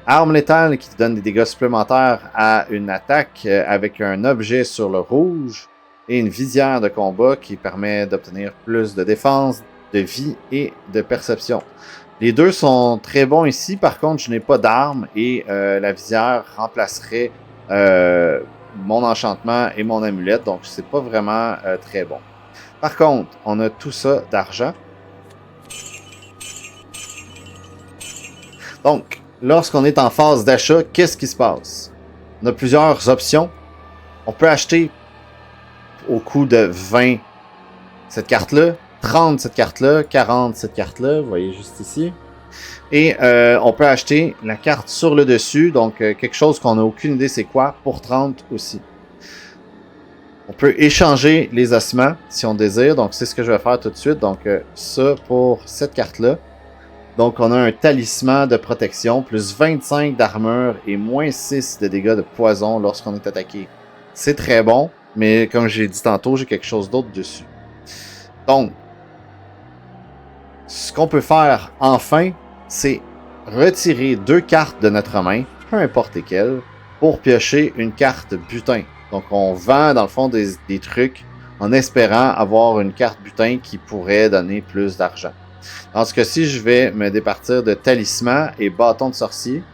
Arme létale qui donne des dégâts supplémentaires à une attaque avec un objet sur le rouge. Et une visière de combat qui permet d'obtenir plus de défense, de vie et de perception. Les deux sont très bons ici. Par contre, je n'ai pas d'arme et la visière remplacerait mon enchantement et mon amulette. Donc, c'est pas vraiment très bon. Par contre, on a tout ça d'argent. Donc, lorsqu'on est en phase d'achat, qu'est-ce qui se passe? On a plusieurs options. On peut acheter au coût de 20 cette carte-là, 30 cette carte-là, 40 cette carte-là, vous voyez juste ici. Et on peut acheter la carte sur le dessus, donc quelque chose qu'on n'a aucune idée c'est quoi, pour 30 aussi. On peut échanger les ossements si on désire, donc c'est ce que je vais faire tout de suite. Donc ça pour cette carte-là. Donc on a un talisman de protection, plus 25 d'armure et moins 6 de dégâts de poison lorsqu'on est attaqué. C'est très bon, mais comme j'ai dit tantôt, j'ai quelque chose d'autre dessus. Donc, ce qu'on peut faire enfin, c'est retirer 2 cartes de notre main, peu importe lesquelles, pour piocher une carte butin. Donc on vend dans le fond des trucs en espérant avoir une carte butin qui pourrait donner plus d'argent. Dans ce cas-ci, je vais me départir de talisman et bâton de sorcier.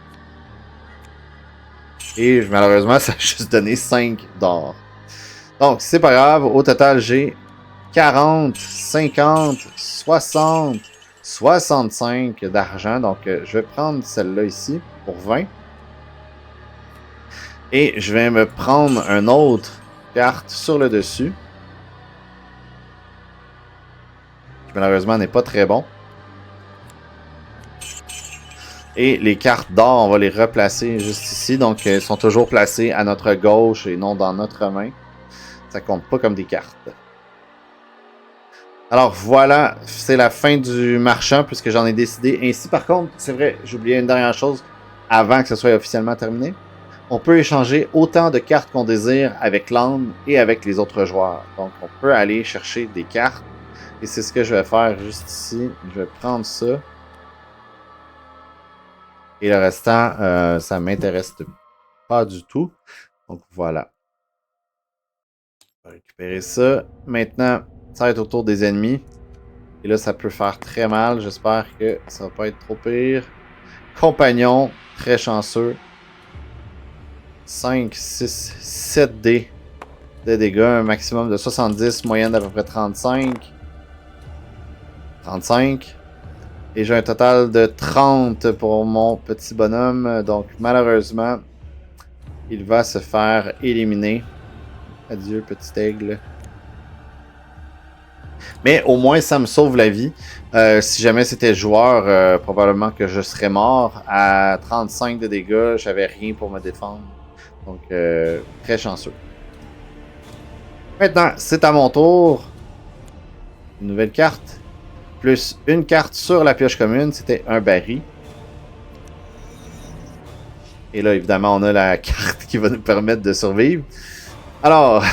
Et malheureusement, ça a juste donné 5 d'or. Donc c'est pas grave, au total j'ai 40, 50, 60, 65 d'argent. Donc, je vais prendre celle-là ici pour 20. Et je vais me prendre une autre carte sur le dessus. Qui malheureusement n'est pas très bon. Et les cartes d'or, on va les replacer juste ici. Donc, elles sont toujours placées à notre gauche et non dans notre main. Ça compte pas comme des cartes. Alors voilà, c'est la fin du marchand puisque j'en ai décidé ainsi. Par contre, c'est vrai, j'ai oublié une dernière chose avant que ce soit officiellement terminé. On peut échanger autant de cartes qu'on désire avec l'âne et avec les autres joueurs. Donc on peut aller chercher des cartes. Et c'est ce que je vais faire juste ici. Je vais prendre ça. Et le restant, ça m'intéresse pas du tout. Donc voilà. On va récupérer ça. Maintenant, ça va être autour des ennemis. Et là, ça peut faire très mal. J'espère que ça va pas être trop pire. Compagnon, très chanceux. 5, 6, 7 dés de dégâts. Un maximum de 70, moyenne d'à peu près 35. 35. Et j'ai un total de 30 pour mon petit bonhomme. Donc, malheureusement, il va se faire éliminer. Adieu, petit aigle. Mais au moins, ça me sauve la vie. Si jamais c'était joueur, probablement que je serais mort. À 35 de dégâts, j'avais rien pour me défendre. Donc, très chanceux. Maintenant, c'est à mon tour. Une nouvelle carte. Plus une carte sur la pioche commune. C'était un baril. Et là, évidemment, on a la carte qui va nous permettre de survivre. Alors...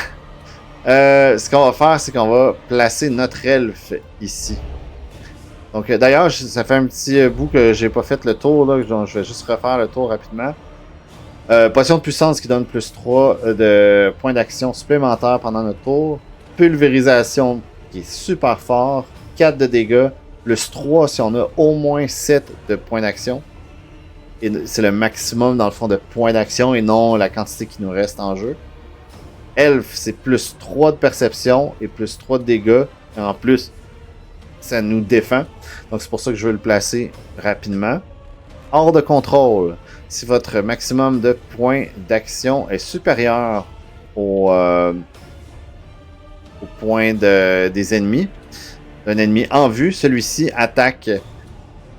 ce qu'on va faire, c'est qu'on va placer notre elfe ici. Donc, d'ailleurs, ça fait un petit bout que j'ai pas fait le tour, là, donc je vais juste refaire le tour rapidement. Potion de puissance qui donne plus 3 de points d'action supplémentaires pendant notre tour. Pulvérisation qui est super fort. 4 de dégâts, plus 3 si on a au moins 7 de points d'action. Et c'est le maximum, dans le fond, de points d'action et non la quantité qui nous reste en jeu. Elfe, c'est plus 3 de perception et plus 3 de dégâts. Et en plus, ça nous défend. Donc c'est pour ça que je veux le placer rapidement. Hors de contrôle. Si votre maximum de points d'action est supérieur au point des ennemis, un ennemi en vue, celui-ci attaque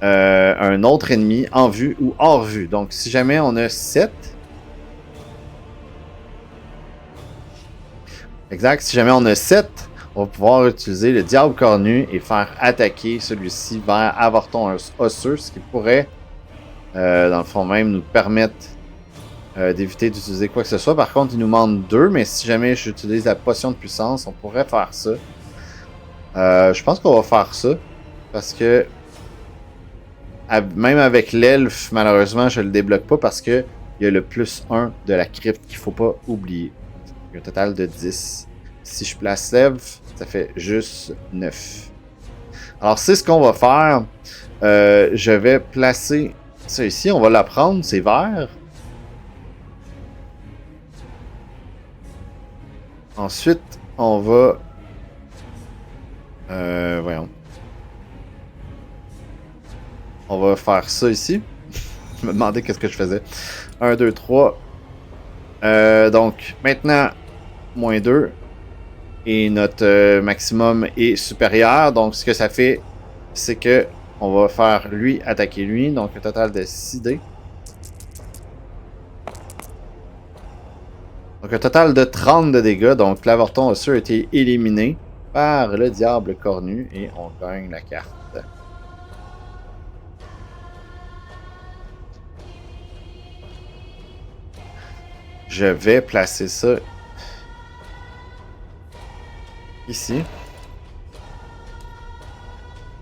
un autre ennemi en vue ou hors vue. Donc si jamais on a 7... Exact. Si jamais on a 7, on va pouvoir utiliser le diable cornu et faire attaquer celui-ci vers Avorton osseux, ce qui pourrait, dans le fond même, nous permettre d'éviter d'utiliser quoi que ce soit. Par contre, il nous manque 2, mais si jamais j'utilise la potion de puissance, on pourrait faire ça. Je pense qu'on va faire ça, parce que même avec l'elfe, malheureusement, je le débloque pas parce que il y a le +1 de la crypte qu'il faut pas oublier. Il y a un total de 10. Si je place l'elfe, ça fait juste 9. Alors, c'est ce qu'on va faire. Je vais placer ça ici. On va la prendre, c'est vert. Ensuite, on va... voyons. On va faire ça ici. Je me demandais qu'est-ce que je faisais. 1, 2, 3. Donc, maintenant, -2. Et notre maximum est supérieur. Donc, ce que ça fait, c'est que on va faire lui attaquer lui. Donc, un total de 6 dés. Donc, un total de 30 de dégâts. Donc, l'avorton osseux a été éliminé par le diable cornu. Et on gagne la carte. Je vais placer ça ici.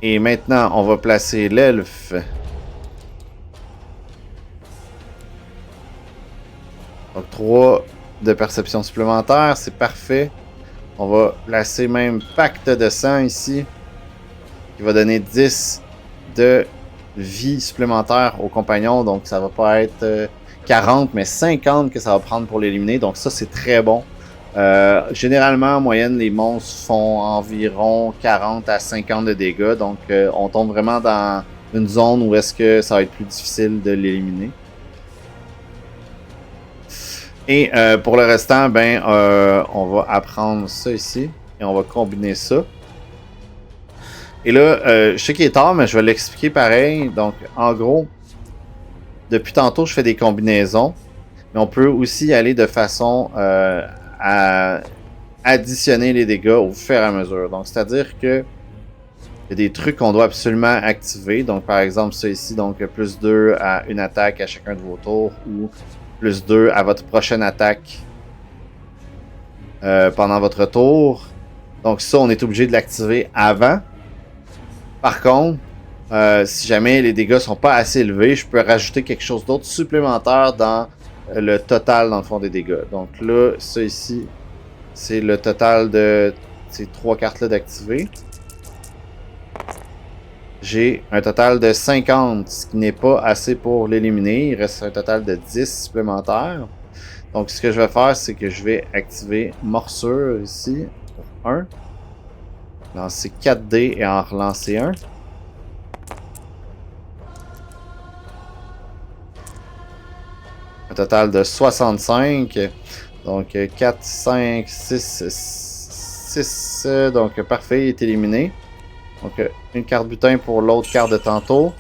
Et maintenant, on va placer l'elfe. Donc, 3 de perception supplémentaire, c'est parfait. On va placer même pacte de sang ici, qui va donner 10 de vie supplémentaire aux compagnons. Donc, ça va pas être 40, mais 50 que ça va prendre pour l'éliminer. Donc, ça, c'est très bon. Généralement, en moyenne, les monstres font environ 40 à 50 de dégâts. Donc, on tombe vraiment dans une zone où est-ce que ça va être plus difficile de l'éliminer. Et pour le restant, ben, on va apprendre ça ici. Et on va combiner ça. Et là, je sais qu'il est tard, mais je vais l'expliquer pareil. Donc, en gros, depuis tantôt, je fais des combinaisons. Mais on peut aussi aller de façon à additionner les dégâts au fur et à mesure. Donc, c'est-à-dire que il y a des trucs qu'on doit absolument activer. Donc, par exemple, ça ici, donc +2 à une attaque à chacun de vos tours ou +2 à votre prochaine attaque pendant votre tour. Donc, ça, on est obligé de l'activer avant. Par contre, si jamais les dégâts sont pas assez élevés, je peux rajouter quelque chose d'autre supplémentaire dans le total, dans le fond, des dégâts. Donc là, ça ici, c'est le total de ces 3 cartes-là d'activer. J'ai un total de 50, ce qui n'est pas assez pour l'éliminer. Il reste un total de 10 supplémentaires. Donc, ce que je vais faire, c'est que je vais activer Morsure ici, pour 1. Lancer 4 dés et en relancer un. Un total de 65. Donc 4, 5, 6, 6. Donc parfait, il est éliminé. Donc une carte butin pour l'autre carte de tantôt.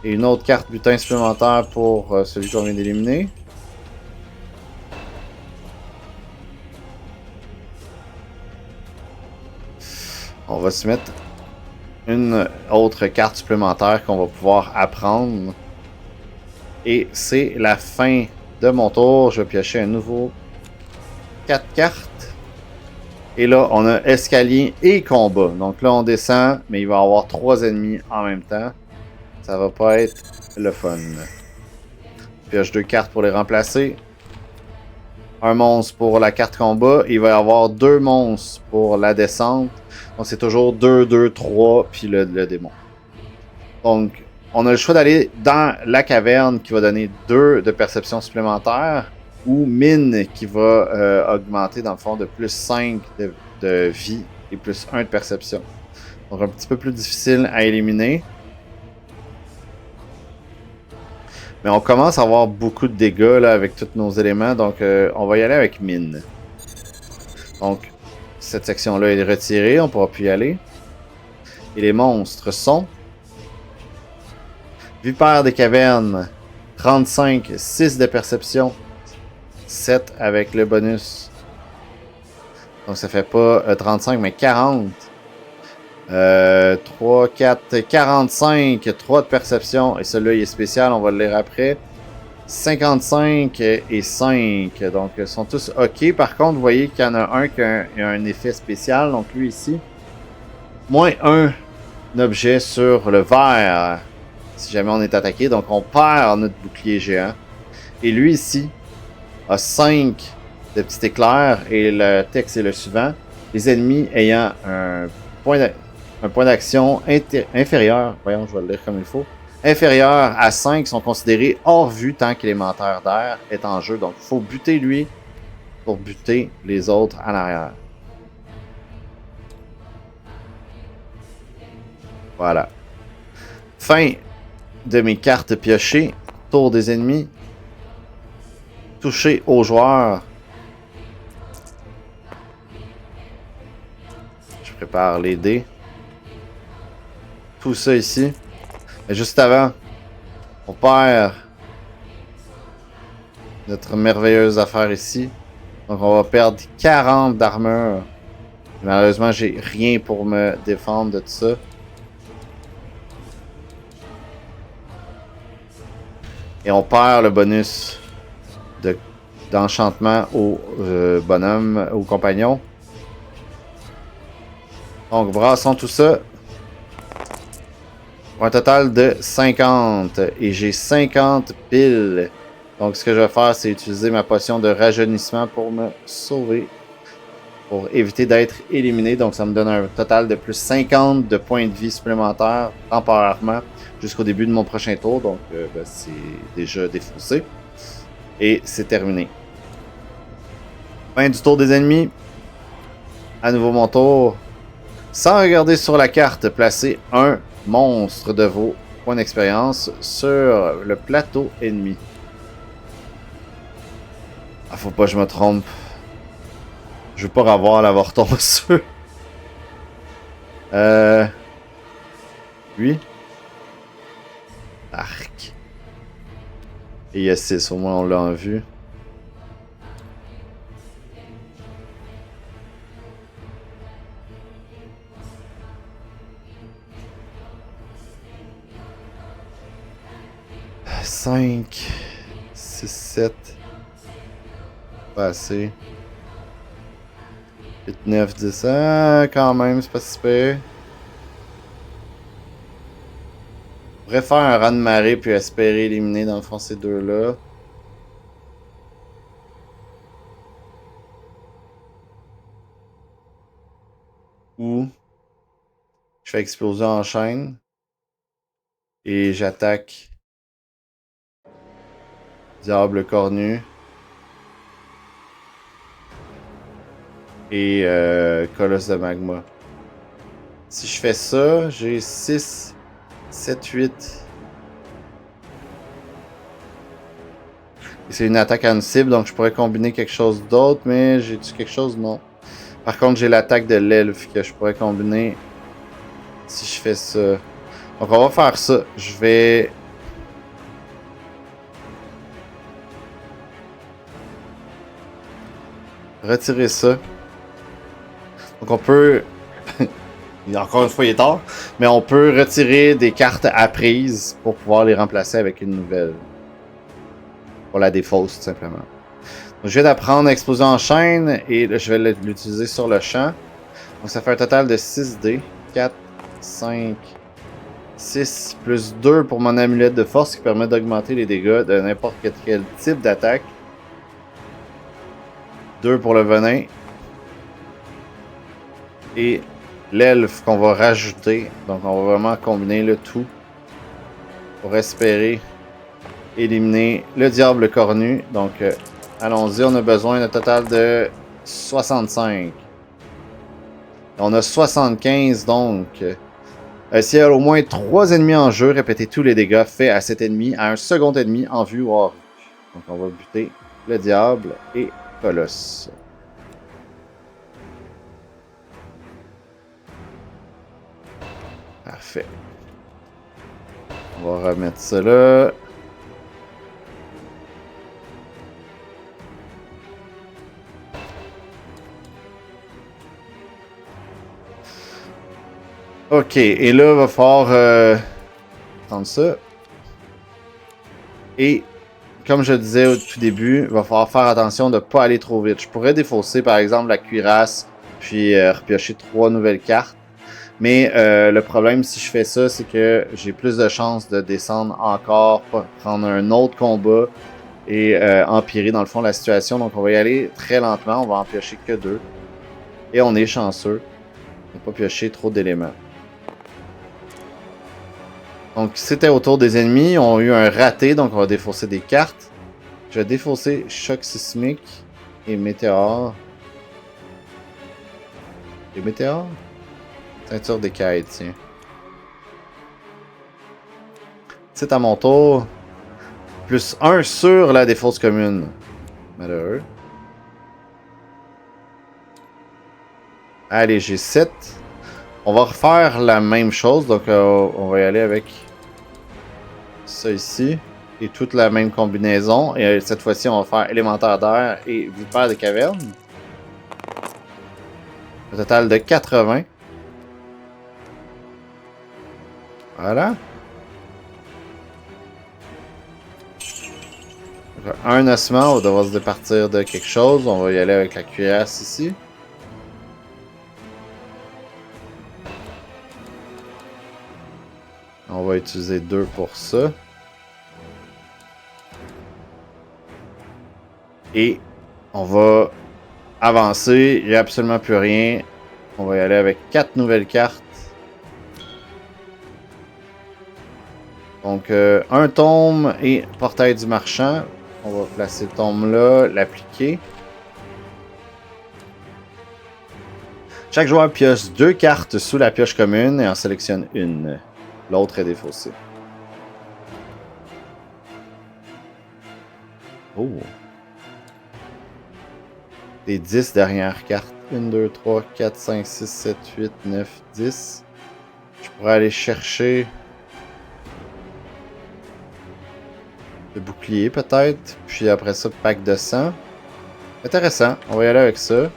Et une autre carte butin supplémentaire pour celui qu'on vient d'éliminer. On va se mettre une autre carte supplémentaire qu'on va pouvoir apprendre. Et c'est la fin de mon tour. Je vais piocher un nouveau 4 cartes. Et là, on a escalier et combat. Donc là, on descend, mais il va y avoir 3 ennemis en même temps. Ça va pas être le fun. Pioche 2 cartes pour les remplacer. Un monstre pour la carte combat. Il va y avoir 2 monstres pour la descente. Donc c'est toujours 2, 2, 3, puis le démon. Donc, on a le choix d'aller dans la caverne qui va donner 2 de perception supplémentaire ou mine qui va augmenter dans le fond de +5 de vie et +1 de perception. Donc un petit peu plus difficile à éliminer. Mais on commence à avoir beaucoup de dégâts là, avec tous nos éléments, donc on va y aller avec mine. Donc cette section-là est retirée, on ne pourra plus y aller. Et les monstres sont... Vipère des cavernes, 35, 6 de perception, 7 avec le bonus. Donc ça fait pas 35 mais 40. 3, 4, 45, 3 de perception. Et celui-là il est spécial, on va le lire après. 55 et 5. Donc, ils sont tous OK. Par contre, vous voyez qu'il y en a un qui a un effet spécial. Donc, lui ici. Moins un objet sur le vert. Si jamais on est attaqué. Donc, on perd notre bouclier géant. Et lui ici a 5 de petits éclairs. Et le texte est le suivant. Les ennemis ayant un point d'action inférieur. Voyons, je vais le lire comme il faut. Inférieur à 5 sont considérés hors vue tant que l'élémentaire d'air est en jeu. Donc, il faut buter lui pour buter les autres en arrière. Voilà. Fin de mes cartes piochées. Tour des ennemis. Toucher aux joueurs. Je prépare les dés. Tout ça ici. Et juste avant, on perd notre merveilleuse affaire ici. Donc on va perdre 40 d'armure. Malheureusement, j'ai rien pour me défendre de tout ça. Et on perd le bonus d'enchantement au bonhomme, au compagnon. Donc brassons tout ça. Pour un total de 50. Et j'ai 50 piles. Donc ce que je vais faire, c'est utiliser ma potion de rajeunissement pour me sauver. Pour éviter d'être éliminé. Donc ça me donne un total de plus 50 de points de vie supplémentaires temporairement jusqu'au début de mon prochain tour. Donc ben, c'est déjà défaussé. Et c'est terminé. Fin du tour des ennemis. À nouveau mon tour. Sans regarder sur la carte, placez un monstre de vos points d'expérience sur le plateau ennemi. Ah, faut pas que je me trompe. Je veux pas avoir l'avortonseux. Lui. Arc. Et il y a 6, au moins on l'a en vue. « 5, 6, 7. Pas assez. 8, 9, 10. Ah, quand même, c'est pas si pire. On pourrait faire un raz de marée puis espérer éliminer dans le fond ces deux-là. Ou je fais explosion en chaîne. Et j'attaque Diable cornu. Et Colosse de magma. Si je fais ça, j'ai 6, 7, 8. Et c'est une attaque à une cible, donc je pourrais combiner quelque chose d'autre, mais j'ai-tu quelque chose? Non. Par contre, j'ai l'attaque de l'elfe que je pourrais combiner si je fais ça. Donc on va faire ça. Je vais... retirer ça. Donc on peut... Encore une fois, il est tard. Mais on peut retirer des cartes apprises pour pouvoir les remplacer avec une nouvelle. Pour la défausse, tout simplement. Donc, je viens d'apprendre Explosion en chaîne et là, je vais l'utiliser sur le champ. Donc ça fait un total de 6 dés. 4, 5, 6, plus 2 pour mon amulette de force qui permet d'augmenter les dégâts de n'importe quel type d'attaque. 2 pour le venin. Et l'elfe qu'on va rajouter. Donc on va vraiment combiner le tout pour espérer éliminer le diable cornu. Donc allons-y, on a besoin d'un total de 65. On a 75 donc. S'il y a au moins 3 ennemis en jeu, répétez tous les dégâts faits à cet ennemi, à un second ennemi en vue ou hors vue. Donc on va buter le diable et Colosse. Parfait. On va remettre ça là. Ok, et là, il va falloir prendre ça. Et comme je le disais au tout début, il va falloir faire attention de ne pas aller trop vite. Je pourrais défausser par exemple la cuirasse, puis repiocher 3 nouvelles cartes. Mais le problème si je fais ça, c'est que j'ai plus de chances de descendre encore, prendre un autre combat et empirer dans le fond la situation. Donc on va y aller très lentement, on va en piocher que 2. Et on est chanceux de ne pas piocher trop d'éléments. Donc c'était au tour des ennemis, ils ont eu un raté, donc on va défausser des cartes. Je vais défausser Choc Sismique et Météore. Et Météore? Ceinture d'écaille, tiens. C'est à mon tour. Plus 1 sur la défausse commune. Malheureux. Allez, j'ai 7. On va refaire la même chose. Donc, on va y aller avec ça ici. Et toute la même combinaison. Et cette fois-ci, on va faire élémentaire d'air et vipère de caverne. Un total de 80. Voilà. Donc, un ossement, on va devoir se départir de quelque chose. On va y aller avec la cuirasse ici. On va utiliser 2 pour ça. Et on va avancer. Il n'y a absolument plus rien. On va y aller avec 4 nouvelles cartes. Donc, un tome et portail du marchand. On va placer le tome là, l'appliquer. Chaque joueur pioche 2 cartes sous la pioche commune et en sélectionne une. L'autre est défaussée. Oh! Les 10 dernières cartes. 1, 2, 3, 4, 5, 6, 7, 8, 9, 10. Je pourrais aller chercher le bouclier peut-être. Puis après ça, pack de sang. Intéressant. On va y aller avec ça.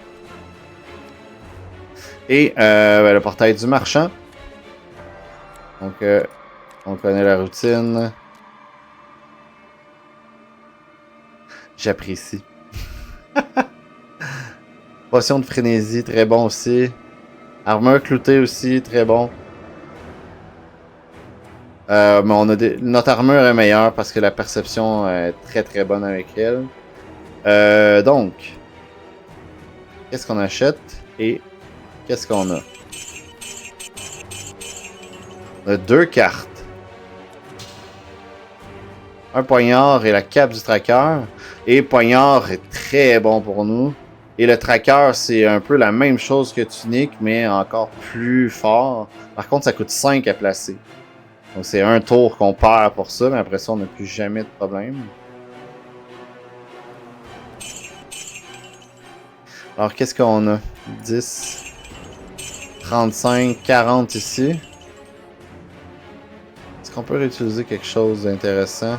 Et le portail du marchand. Donc, on connaît la routine. J'apprécie. Potion de frénésie, très bon aussi. Armure cloutée aussi, très bon. Mais on a notre armure est meilleure parce que la perception est très très bonne avec elle. Donc, qu'est-ce qu'on achète et qu'est-ce qu'on a? On a 2 cartes. Un poignard et la cape du tracker. Et poignard est très bon pour nous. Et le tracker, c'est un peu la même chose que tunique, mais encore plus fort. Par contre, ça coûte 5 à placer. Donc c'est un tour qu'on perd pour ça, mais après ça, on n'a plus jamais de problème. Alors, qu'est-ce qu'on a? 10, 35, 40 ici. Est-ce qu'on peut réutiliser quelque chose d'intéressant?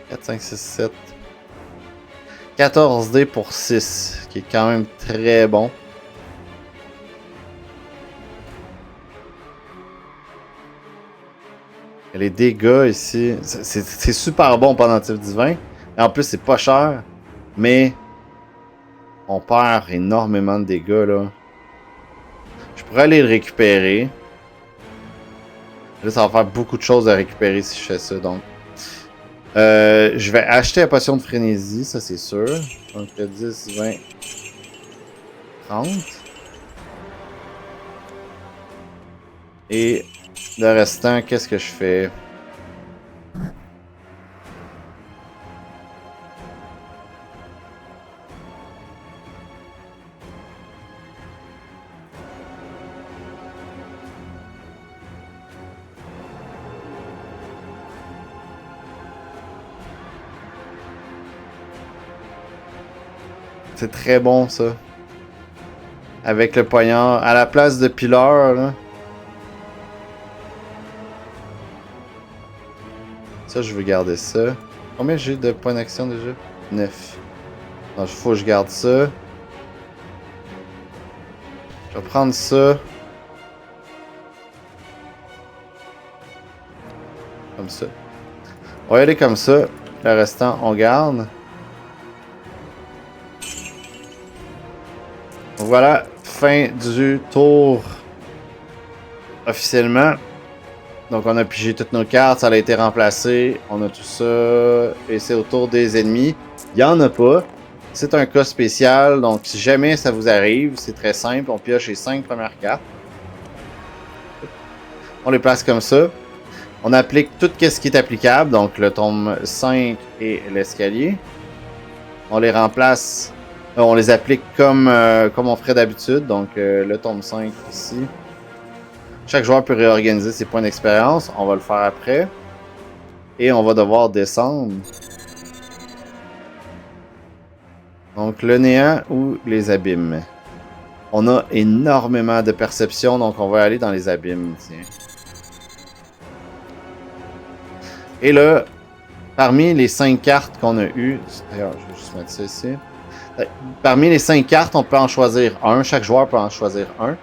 4, 5, 6, 7. 14 dés pour 6, qui est quand même très bon. Les dégâts ici, c'est super bon pendentif divin. Et en plus, c'est pas cher, mais on perd énormément de dégâts là. Je pourrais aller le récupérer. Là, ça va faire beaucoup de choses à récupérer si je fais ça, donc. Je vais acheter la potion de frénésie, ça c'est sûr. Donc 10, 20, 30. Et le restant, qu'est-ce que je fais? C'est très bon ça. Avec le poignard. À la place de Pilar, là. Ça, je veux garder ça. Combien j'ai de points d'action déjà? 9. Donc, il faut que je garde ça. Je vais prendre ça. Comme ça. On va y aller comme ça. Le restant, on garde. Donc voilà, fin du tour officiellement. Donc on a pigé toutes nos cartes, ça a été remplacé, on a tout ça, et c'est au tour des ennemis. Il n'y en a pas. C'est un cas spécial, donc si jamais ça vous arrive, c'est très simple, on pioche les 5 premières cartes. On les place comme ça. On applique tout ce qui est applicable, donc le tome 5 et l'escalier. On les remplace, on les applique comme on ferait d'habitude, donc le tome 5 ici. Chaque joueur peut réorganiser ses points d'expérience, on va le faire après. Et on va devoir descendre. Donc le néant ou les abîmes. On a énormément de perception, donc on va aller dans les abîmes. Tiens. Et là, parmi les 5 cartes qu'on a eues... D'ailleurs, je vais juste mettre ça ici. Parmi les 5 cartes, on peut en choisir un. Chaque joueur peut en choisir un.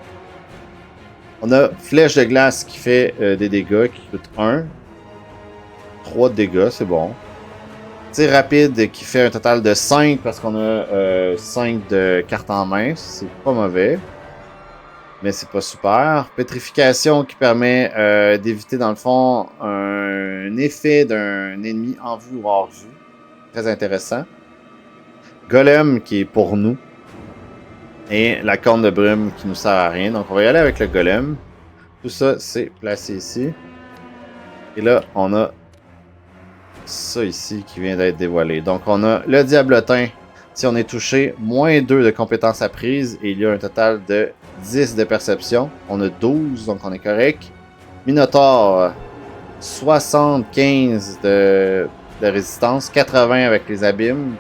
On a Flèche de glace qui fait des dégâts, qui coûte 1. 3 de dégâts, c'est bon. Tir rapide qui fait un total de 5 parce qu'on a 5 de cartes en main. C'est pas mauvais. Mais c'est pas super. Pétrification qui permet d'éviter dans le fond un effet d'un ennemi en vue ou hors vue. Très intéressant. Golem qui est pour nous. Et la corne de brume qui nous sert à rien. Donc on va y aller avec le golem. Tout ça c'est placé ici. Et là on a ça ici qui vient d'être dévoilé. Donc on a le diablotin. Si on est touché, moins 2 de compétences apprises. Et il y a un total de 10 de perception. On a 12, donc on est correct. Minotaur, 75 de résistance. 80 avec les abîmes.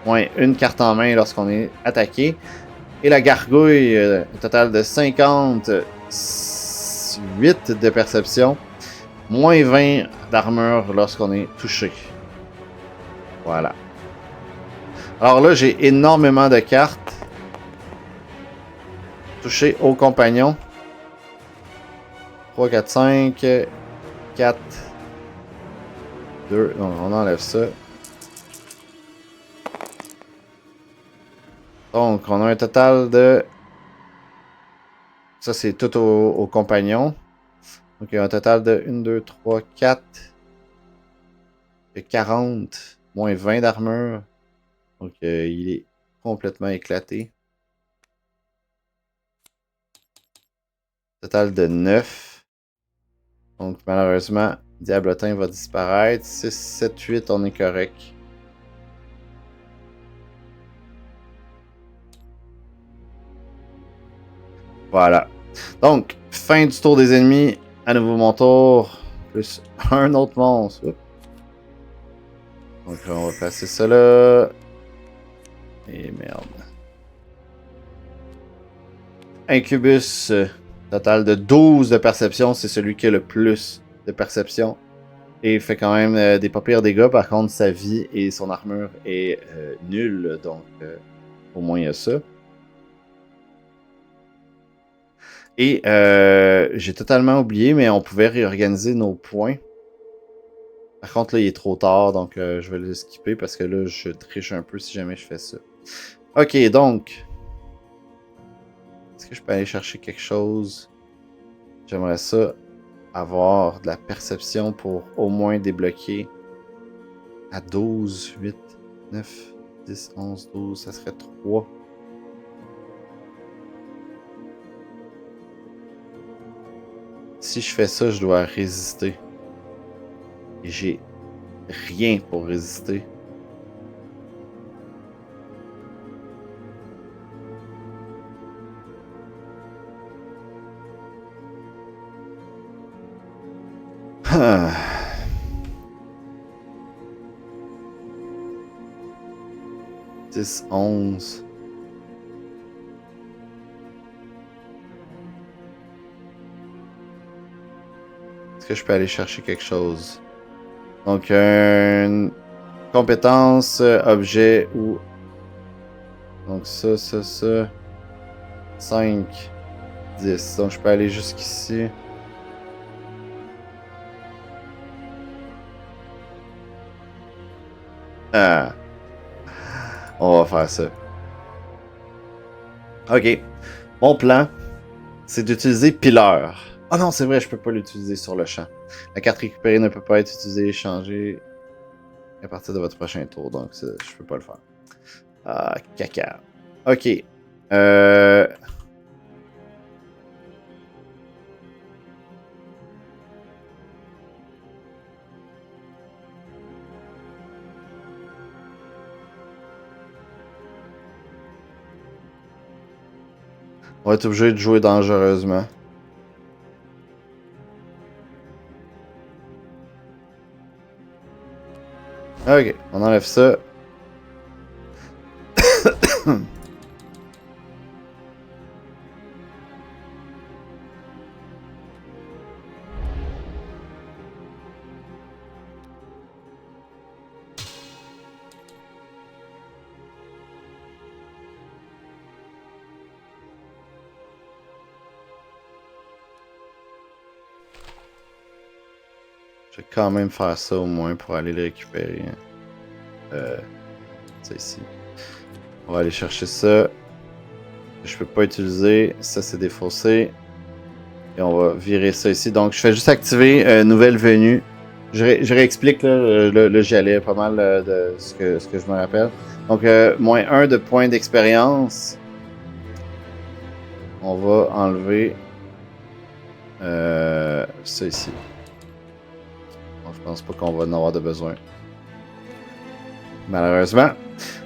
Moins une carte en main lorsqu'on est attaqué. Et la gargouille, un total de 58 de perception. Moins 20 d'armure lorsqu'on est touché. Voilà. Alors là, j'ai énormément de cartes. Toucher au compagnon. 3, 4, 5, 4, 2. Non, on enlève ça. Donc, on a un total de... Ça, c'est tout au compagnon. Donc, il y a un total de 1, 2, 3, 4. 40. Moins 20 d'armure. Donc, il est complètement éclaté. Total de 9. Donc, malheureusement, Diablotin va disparaître. 6, 7, 8, on est correct. Voilà. Donc, fin du tour des ennemis. À nouveau mon tour. Plus un autre monstre. Oups. Donc, on va passer ça là. Et merde. Incubus. Total de 12 de perception. C'est celui qui a le plus de perception. Et il fait quand même des pas pires dégâts. Par contre, sa vie et son armure est nulle. Donc, au moins, il y a ça. Et j'ai totalement oublié, mais on pouvait réorganiser nos points. Par contre, là, il est trop tard, donc je vais le skipper parce que là, je triche un peu si jamais je fais ça. Ok, donc. Est-ce que je peux aller chercher quelque chose? J'aimerais ça avoir de la perception pour au moins débloquer à 12, 8, 9, 10, 11, 12, ça serait 3. Si je fais ça, je dois résister. Et j'ai rien pour résister. Ah. « 10, 11... » Est-ce que je peux aller chercher quelque chose? Donc, une compétence, objet ou... Donc ça, 5, 10. Donc je peux aller jusqu'ici. Ah, on va faire ça. Ok. Mon plan, c'est d'utiliser Pileur. Ah non, c'est vrai, je peux pas l'utiliser sur le champ. La carte récupérée ne peut pas être utilisée, échangée à partir de votre prochain tour, donc je peux pas le faire. Ah, caca. Ok. Euh... On va être obligé de jouer dangereusement. Ok, on enlève ça. Je vais quand même faire ça au moins pour aller le récupérer. Ça ici. On va aller chercher ça. Je peux pas utiliser. Ça, c'est défaussé. Et on va virer ça ici. Donc, je fais juste activer nouvelle venue. Je réexplique, là, j'y allais pas mal de ce que je me rappelle. Donc, moins 1 de points d'expérience. On va enlever ça ici. Bon, je pense pas qu'on va en avoir de besoin. Malheureusement.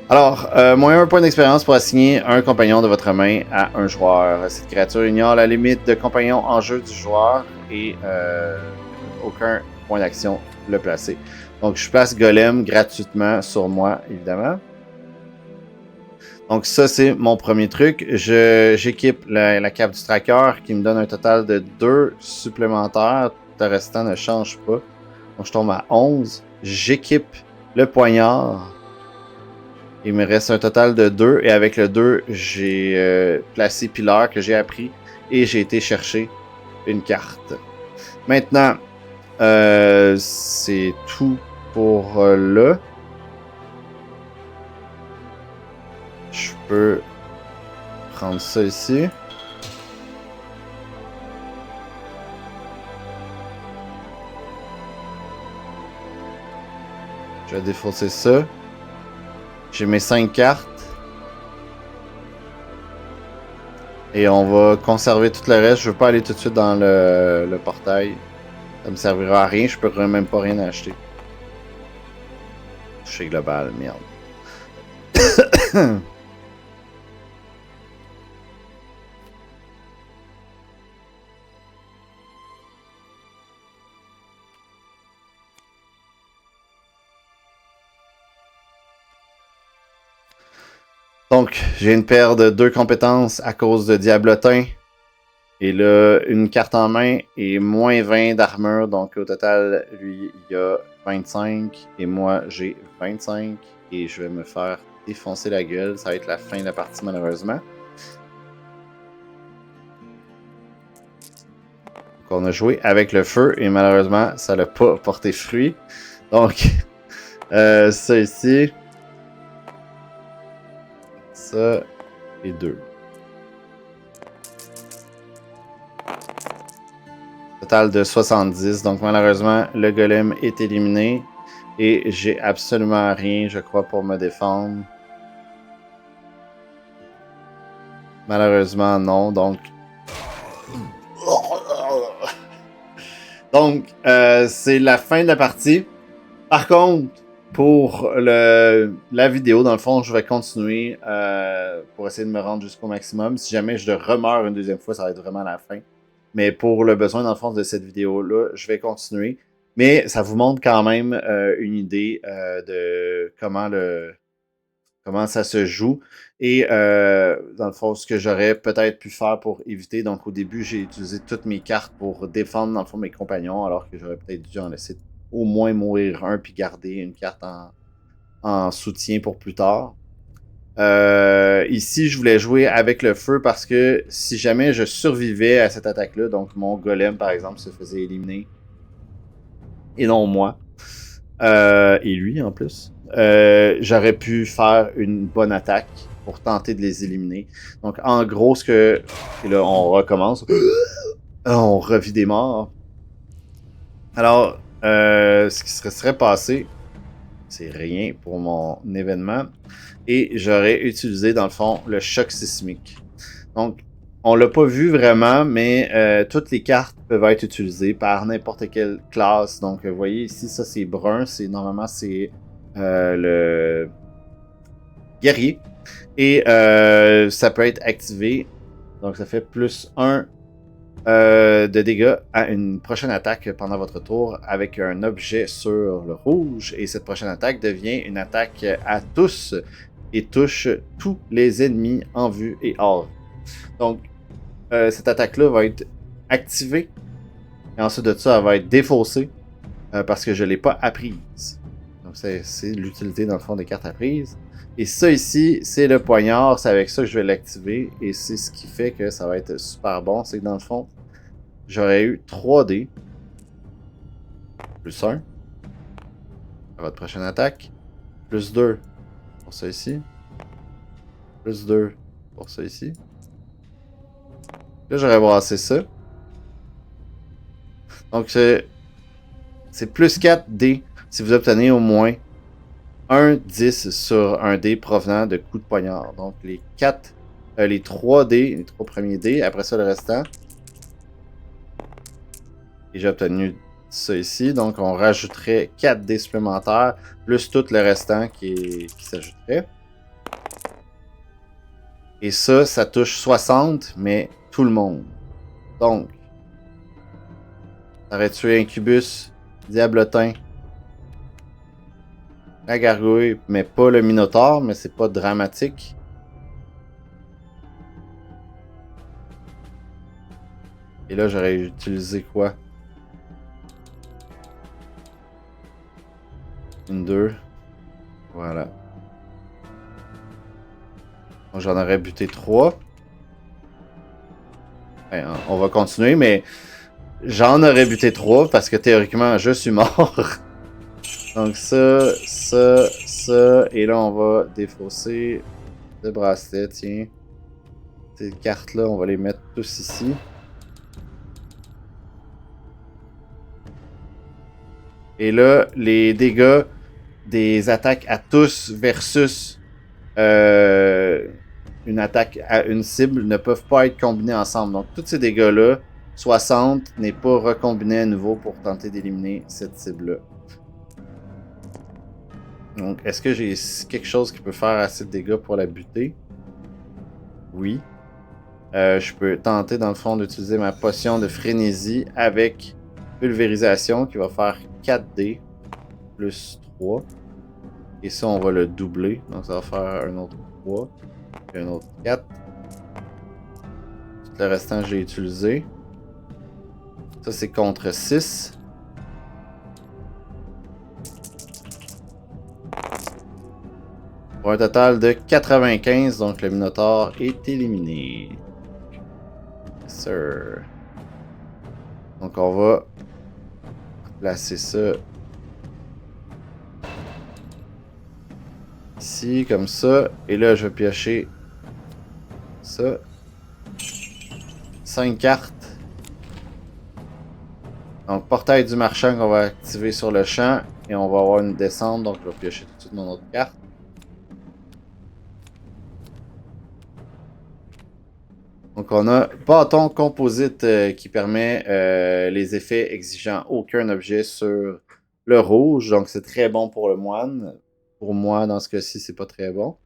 Alors, moins 1 point d'expérience pour assigner un compagnon de votre main à un joueur. Cette créature ignore la limite de compagnon en jeu du joueur et aucun point d'action le placer. Donc, je place Golem gratuitement sur moi, évidemment. Donc, ça, c'est mon premier truc. J'équipe la cape du tracker qui me donne un total de 2 supplémentaires. Le restant ne change pas. Donc, je tombe à 11. J'équipe le poignard. Il me reste un total de 2. Et avec le 2, j'ai placé Pilar que j'ai appris. Et j'ai été chercher une carte. Maintenant, c'est tout pour là. Je peux prendre ça ici. Je vais défausser ça. J'ai mes 5 cartes. Et on va conserver tout le reste. Je veux pas aller tout de suite dans le portail. Ça me servira à rien. Je peux même pas rien acheter. Toucher global, merde. Donc, j'ai une paire de 2 compétences à cause de Diablotin. Et là, une carte en main et moins 20 d'armure. Donc, au total, lui, il a 25. Et moi, j'ai 25. Et je vais me faire défoncer la gueule. Ça va être la fin de la partie, malheureusement. Donc, on a joué avec le feu. Et malheureusement, ça n'a pas porté fruit. Donc, ça ici. Ça et 2. Total de 70. Donc malheureusement, le golem est éliminé. Et j'ai absolument rien, je crois, pour me défendre. Malheureusement, non. Donc, c'est la fin de la partie. Par contre, pour la vidéo, dans le fond, je vais continuer pour essayer de me rendre jusqu'au maximum. Si jamais je remeurs une deuxième fois, ça va être vraiment la fin. Mais pour le besoin, dans le fond, de cette vidéo-là, je vais continuer. Mais ça vous montre quand même une idée de comment ça se joue. Et dans le fond, ce que j'aurais peut-être pu faire pour éviter. Donc au début, j'ai utilisé toutes mes cartes pour défendre, dans le fond, mes compagnons, alors que j'aurais peut-être dû en laisser au moins mourir un, puis garder une carte en soutien pour plus tard. Ici, je voulais jouer avec le feu parce que si jamais je survivais à cette attaque-là, donc mon golem, par exemple, se faisait éliminer, et non moi, Et lui, en plus. J'aurais pu faire une bonne attaque pour tenter de les éliminer. Donc, en gros, ce que... Et là, on recommence. On revit des morts. Alors, ce qui serait passé, c'est rien pour mon événement. Et j'aurais utilisé, dans le fond, le choc sismique. Donc, on l'a pas vu vraiment, mais toutes les cartes peuvent être utilisées par n'importe quelle classe. Donc, vous voyez ici, ça c'est brun. Normalement, c'est le guerrier. Et ça peut être activé. Donc, ça fait plus 1 de dégâts à une prochaine attaque pendant votre tour avec un objet sur le rouge. Et cette prochaine attaque devient une attaque à tous et touche tous les ennemis en vue et hors. Donc, cette attaque-là va être activée. Et ensuite de ça, elle va être défaussée parce que je ne l'ai pas apprise. Donc, c'est l'utilité, dans le fond, des cartes apprises. Et ça ici, c'est le poignard. C'est avec ça que je vais l'activer. Et c'est ce qui fait que ça va être super bon. C'est que dans le fond, j'aurais eu 3D. Plus 1. À votre prochaine attaque. Plus 2 pour ça ici. Plus 2 pour ça ici. Là, j'aurais brassé ça. Donc, c'est plus 4 D si vous obtenez au moins un 10 sur un dé provenant de coups de poignard. Donc, les 3 dés, les 3 premiers dés, après ça, le restant. Et j'ai obtenu ça ici. Donc, on rajouterait 4 dés supplémentaires, plus tout le restant qui s'ajouterait. Et ça touche 60, mais tout le monde. Donc, ça aurait tué Incubus, Diablotin, la gargouille, mais pas le Minotaure, mais c'est pas dramatique. Et là, j'aurais utilisé quoi? Une 2. Voilà. Donc, j'en aurais buté 3. Ben, on va continuer, mais j'en aurais buté 3 parce que théoriquement, je suis mort. Donc ça. Et là, on va défausser le bracelet, tiens. Ces cartes-là, on va les mettre tous ici. Et là, les dégâts des attaques à tous versus une attaque à une cible ne peuvent pas être combinés ensemble. Donc, tous ces dégâts-là, 60 n'est pas recombiné à nouveau pour tenter d'éliminer cette cible-là. Donc, est-ce que j'ai quelque chose qui peut faire assez de dégâts pour la buter? Oui. Je peux tenter, dans le fond, d'utiliser ma potion de frénésie avec pulvérisation qui va faire 4D plus 3. Et ça, on va le doubler. Donc, ça va faire un autre 3. Et un autre 4. Tout le restant, j'ai utilisé. Ça, c'est contre 6. Pour un total de 95. Donc, le Minotaure est éliminé. Yes, sir. Donc, on va placer ça ici, comme ça. Et là, je vais piocher ça. 5 cartes. Donc, portail du marchand qu'on va activer sur le champ. Et on va avoir une descente. Donc, je vais piocher tout de suite mon autre carte. Donc, on a bâton composite qui permet les effets exigeant aucun objet sur le rouge. Donc, c'est très bon pour le moine. Pour moi, dans ce cas-ci, c'est pas très bon.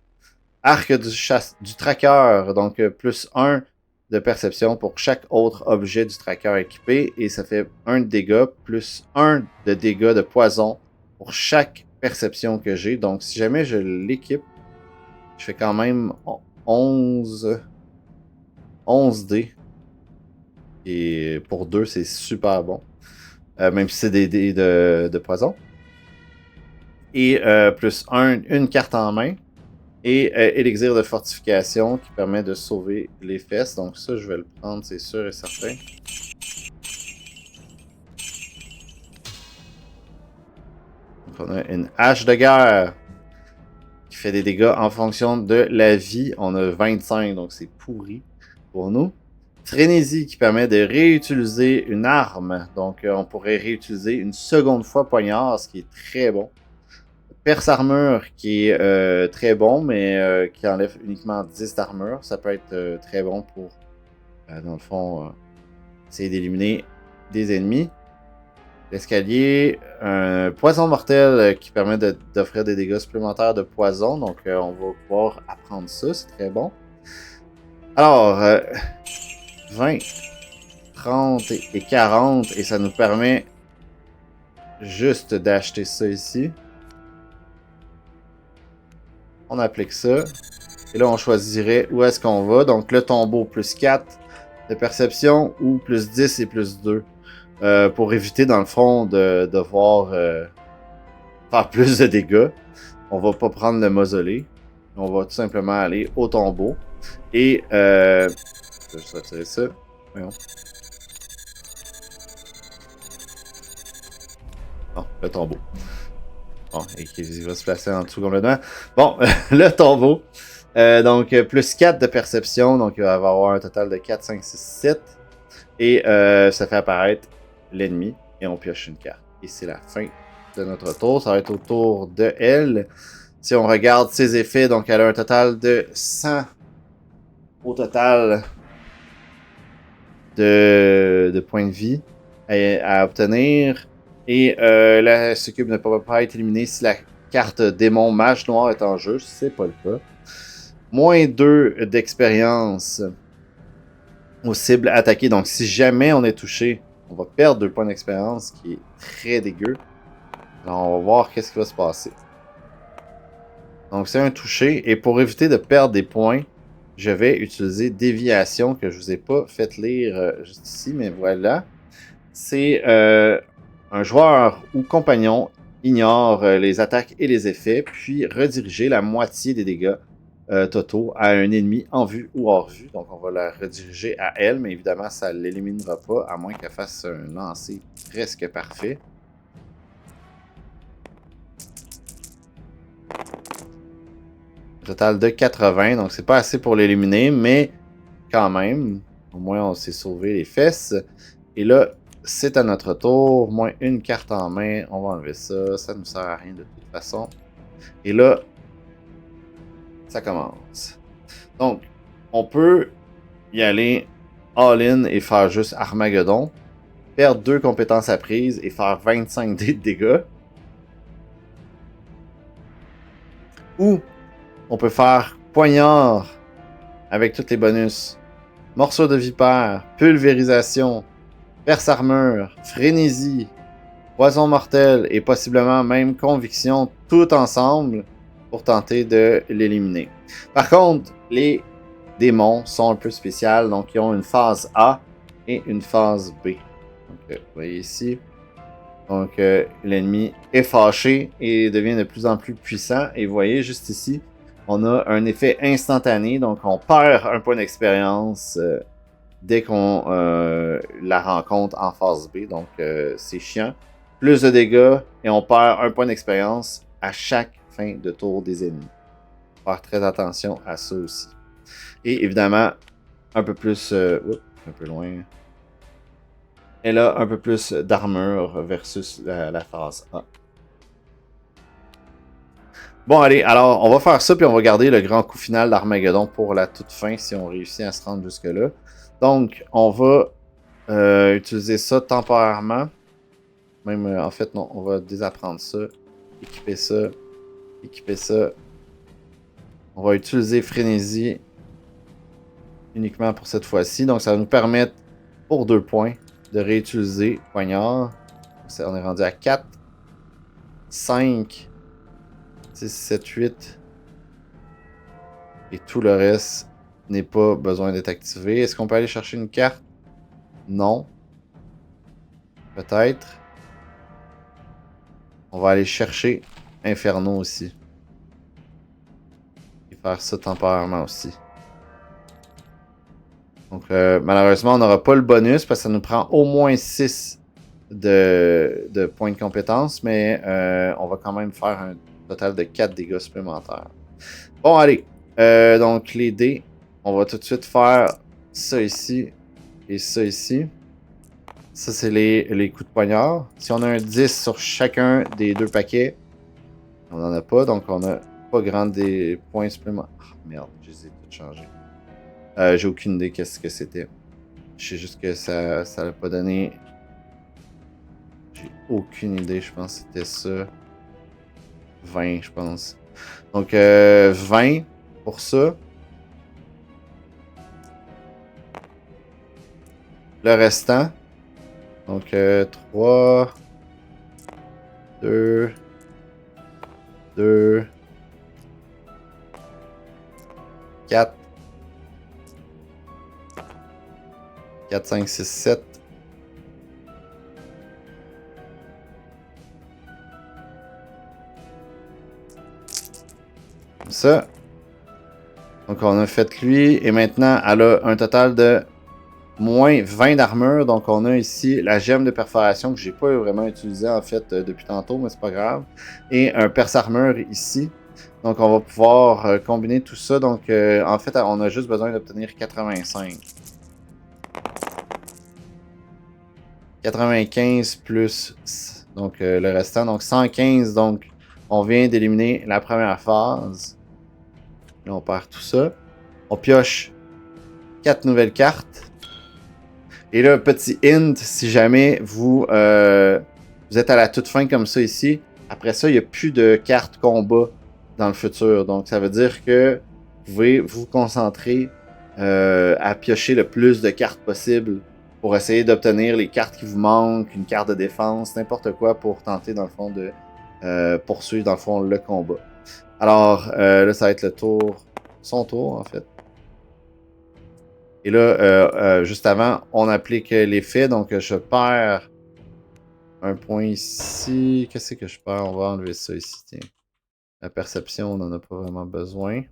Arc du tracker. Donc, plus 1 de perception pour chaque autre objet du tracker équipé. Et ça fait 1 de dégâts, plus 1 de dégâts de poison pour chaque perception que j'ai. Donc, si jamais je l'équipe, je fais quand même 11 D. Et pour 2, c'est super bon. Même si c'est des dés de poison. Et plus 1, une carte en main. Et élixir de fortification qui permet de sauver les fesses. Donc ça, je vais le prendre, c'est sûr et certain. Donc on a une hache de guerre qui fait des dégâts en fonction de la vie. On a 25, donc c'est pourri pour nous. Frénésie qui permet de réutiliser une arme. Donc on pourrait réutiliser une seconde fois poignard, ce qui est très bon. Perce armure qui est très bon, mais qui enlève uniquement 10 d'armure. Ça peut être très bon pour, dans le fond, essayer d'éliminer des ennemis. L'escalier, un poison mortel qui permet d'offrir des dégâts supplémentaires de poison. Donc on va pouvoir apprendre ça, c'est très bon. Alors, 20, 30 et 40, et ça nous permet juste d'acheter ça ici. On applique ça. Et là, on choisirait où est-ce qu'on va. Donc, le tombeau plus 4 de perception ou plus 10 et plus 2. Pour éviter, dans le fond, de devoir faire plus de dégâts. On va pas prendre le mausolée. On va tout simplement aller au tombeau. Et, je vais juste retirer ça. Voyons. Bon, le tombeau. Bon, et il va se placer en dessous complètement. Bon, le tombeau. Donc, plus 4 de perception. Donc, il va avoir un total de 4, 5, 6, 7. Et ça fait apparaître l'ennemi. Et on pioche une carte. Et c'est la fin de notre tour. Ça va être au tour de elle. Si on regarde ses effets, donc elle a un total de 100 au total de points de vie à obtenir. Et ce cube ne peut pas être éliminé si la carte démon mage noir est en jeu. C'est pas le cas. Moins 2 d'expérience aux cibles attaquées. Donc si jamais on est touché, on va perdre 2 points d'expérience, ce qui est très dégueu. Alors on va voir qu'est-ce qui va se passer. Donc c'est un touché. Et pour éviter de perdre des points, je vais utiliser déviation que je vous ai pas fait lire juste ici, mais voilà. C'est un joueur ou compagnon ignore les attaques et les effets, puis rediriger la moitié des dégâts totaux à un ennemi en vue ou hors vue. Donc on va la rediriger à elle, mais évidemment ça ne l'éliminera pas, à moins qu'elle fasse un lancer presque parfait. Total de 80, donc c'est pas assez pour l'éliminer, mais quand même, au moins on s'est sauvé les fesses. Et là, c'est à notre tour, moins une carte en main, on va enlever ça, ça ne nous sert à rien de toute façon. Et là, ça commence. Donc, on peut y aller all-in et faire juste Armageddon, perdre 2 compétences apprises et faire 25 dés de dégâts. Ou on peut faire Poignard avec tous les bonus. Morceau de vipère, pulvérisation, perce armure, frénésie, poison mortel et possiblement même conviction, tout ensemble pour tenter de l'éliminer. Par contre, les démons sont un peu spéciales, donc ils ont une phase A et une phase B. Donc, vous voyez ici. Donc, l'ennemi est fâché et devient de plus en plus puissant. Et vous voyez juste ici, on a un effet instantané, donc on perd un point d'expérience dès qu'on la rencontre en phase B, donc c'est chiant. Plus de dégâts et on perd un point d'expérience à chaque fin de tour des ennemis. Faire très attention à ça aussi. Et évidemment, un peu plus... un peu loin. Elle a un peu plus d'armure versus la phase A. Bon, allez, alors, on va faire ça, puis on va garder le grand coup final d'Armageddon pour la toute fin, si on réussit à se rendre jusque-là. Donc, on va utiliser ça temporairement. Même, en fait, non, on va désapprendre ça. Équiper ça. Équiper ça. On va utiliser Frénésie uniquement pour cette fois-ci. Donc, ça va nous permettre, pour 2 points, de réutiliser Poignard. On est rendu à 4, 5, 6, 7, 8. Et tout le reste n'est pas besoin d'être activé. Est-ce qu'on peut aller chercher une carte? Non. Peut-être. On va aller chercher Inferno aussi. Et faire ça temporairement aussi. Donc malheureusement, on n'aura pas le bonus parce que ça nous prend au moins 6 de points de compétence, mais on va quand même faire un total de 4 dégâts supplémentaires. Bon, allez. Donc, les dés, on va tout de suite faire ça ici et ça ici. Ça, c'est les coups de poignard. Si on a un 10 sur chacun des deux paquets, on n'en a pas, donc on n'a pas grand des points supplémentaires. Ah, merde, je les ai tous changés. J'ai aucune idée qu'est-ce que c'était. Je sais juste que ça n'a pas donné. J'ai aucune idée, je pense que c'était ça. 20, je pense. Donc, 20 pour ça. Le restant. Donc, 3, 2, 2, 4, 4, 5, 6, 7. Comme ça. Donc, on a fait lui. Et maintenant, elle a un total de moins 20 d'armure. Donc, on a ici la gemme de perforation que j'ai pas vraiment utilisée, en fait, depuis tantôt, mais c'est pas grave. Et un perce-armure ici. Donc, on va pouvoir combiner tout ça. Donc, en fait, on a juste besoin d'obtenir 85. 95 plus donc le restant, donc 115. Donc, on vient d'éliminer la première phase. Là, on perd tout ça. On pioche 4 nouvelles cartes. Et là, petit hint, si jamais vous êtes à la toute fin comme ça ici, après ça, il n'y a plus de cartes combat dans le futur. Donc, ça veut dire que vous pouvez vous concentrer à piocher le plus de cartes possible pour essayer d'obtenir les cartes qui vous manquent, une carte de défense, n'importe quoi pour tenter, dans le fond, de poursuivre, dans le fond, le combat. Alors, là, ça va être le tour, son tour, en fait. Et là, juste avant, on applique l'effet. Donc, je perds un point ici. Qu'est-ce que je perds? On va enlever ça ici. Tiens. La perception, on n'en a pas vraiment besoin.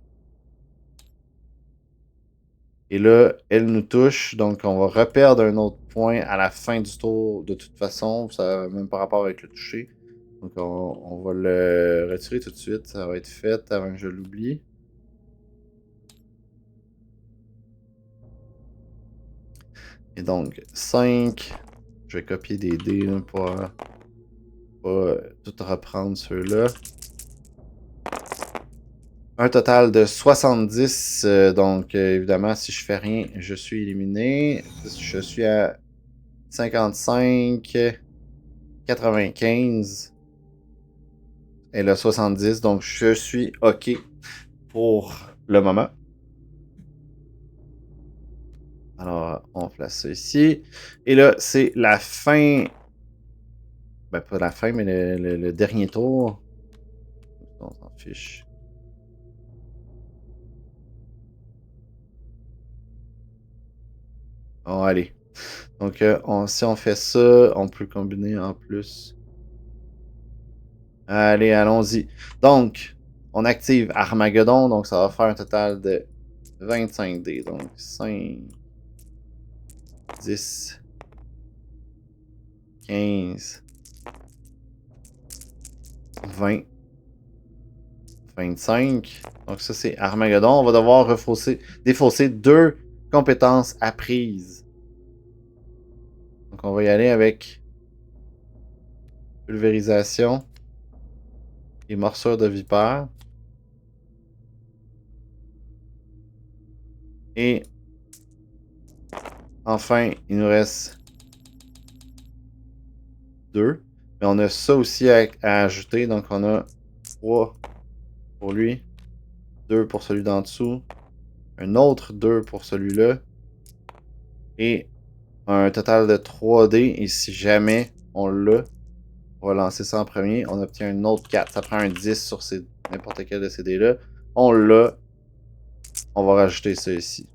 Et là, elle nous touche. Donc, on va reperdre un autre point à la fin du tour. De toute façon, ça n'a même pas rapport avec le toucher. Donc, on va le retirer tout de suite. Ça va être fait avant que je l'oublie. Et donc, 5. Je vais copier des dés là, pour pas tout reprendre ceux-là. Un total de 70. Donc, évidemment, si je fais rien, je suis éliminé. Je suis à 55, 95. Et là, 70. Donc, je suis OK pour le moment. Alors, on place ça ici. Et là, c'est la fin. Ben, pas la fin, mais le dernier tour. On s'en fiche. Bon, allez. Donc, si on fait ça, on peut combiner en plus. Allez, allons-y. Donc, on active Armageddon. Donc, ça va faire un total de 25 dés. Donc, 5, 10, 15, 20, 25. Donc, ça, c'est Armageddon. On va devoir défausser 2 compétences apprises. Donc, on va y aller avec pulvérisation et morsure de vipère. Et enfin, il nous reste 2. Mais on a ça aussi à ajouter. Donc, on a 3 pour lui. 2 pour celui d'en dessous. Un autre 2 pour celui-là. Et un total de 3 dés. Et si jamais on l'a, on va lancer ça en premier. On obtient un autre 4. Ça prend un 10 sur n'importe quel de ces dés-là. On l'a. On va rajouter ça ici.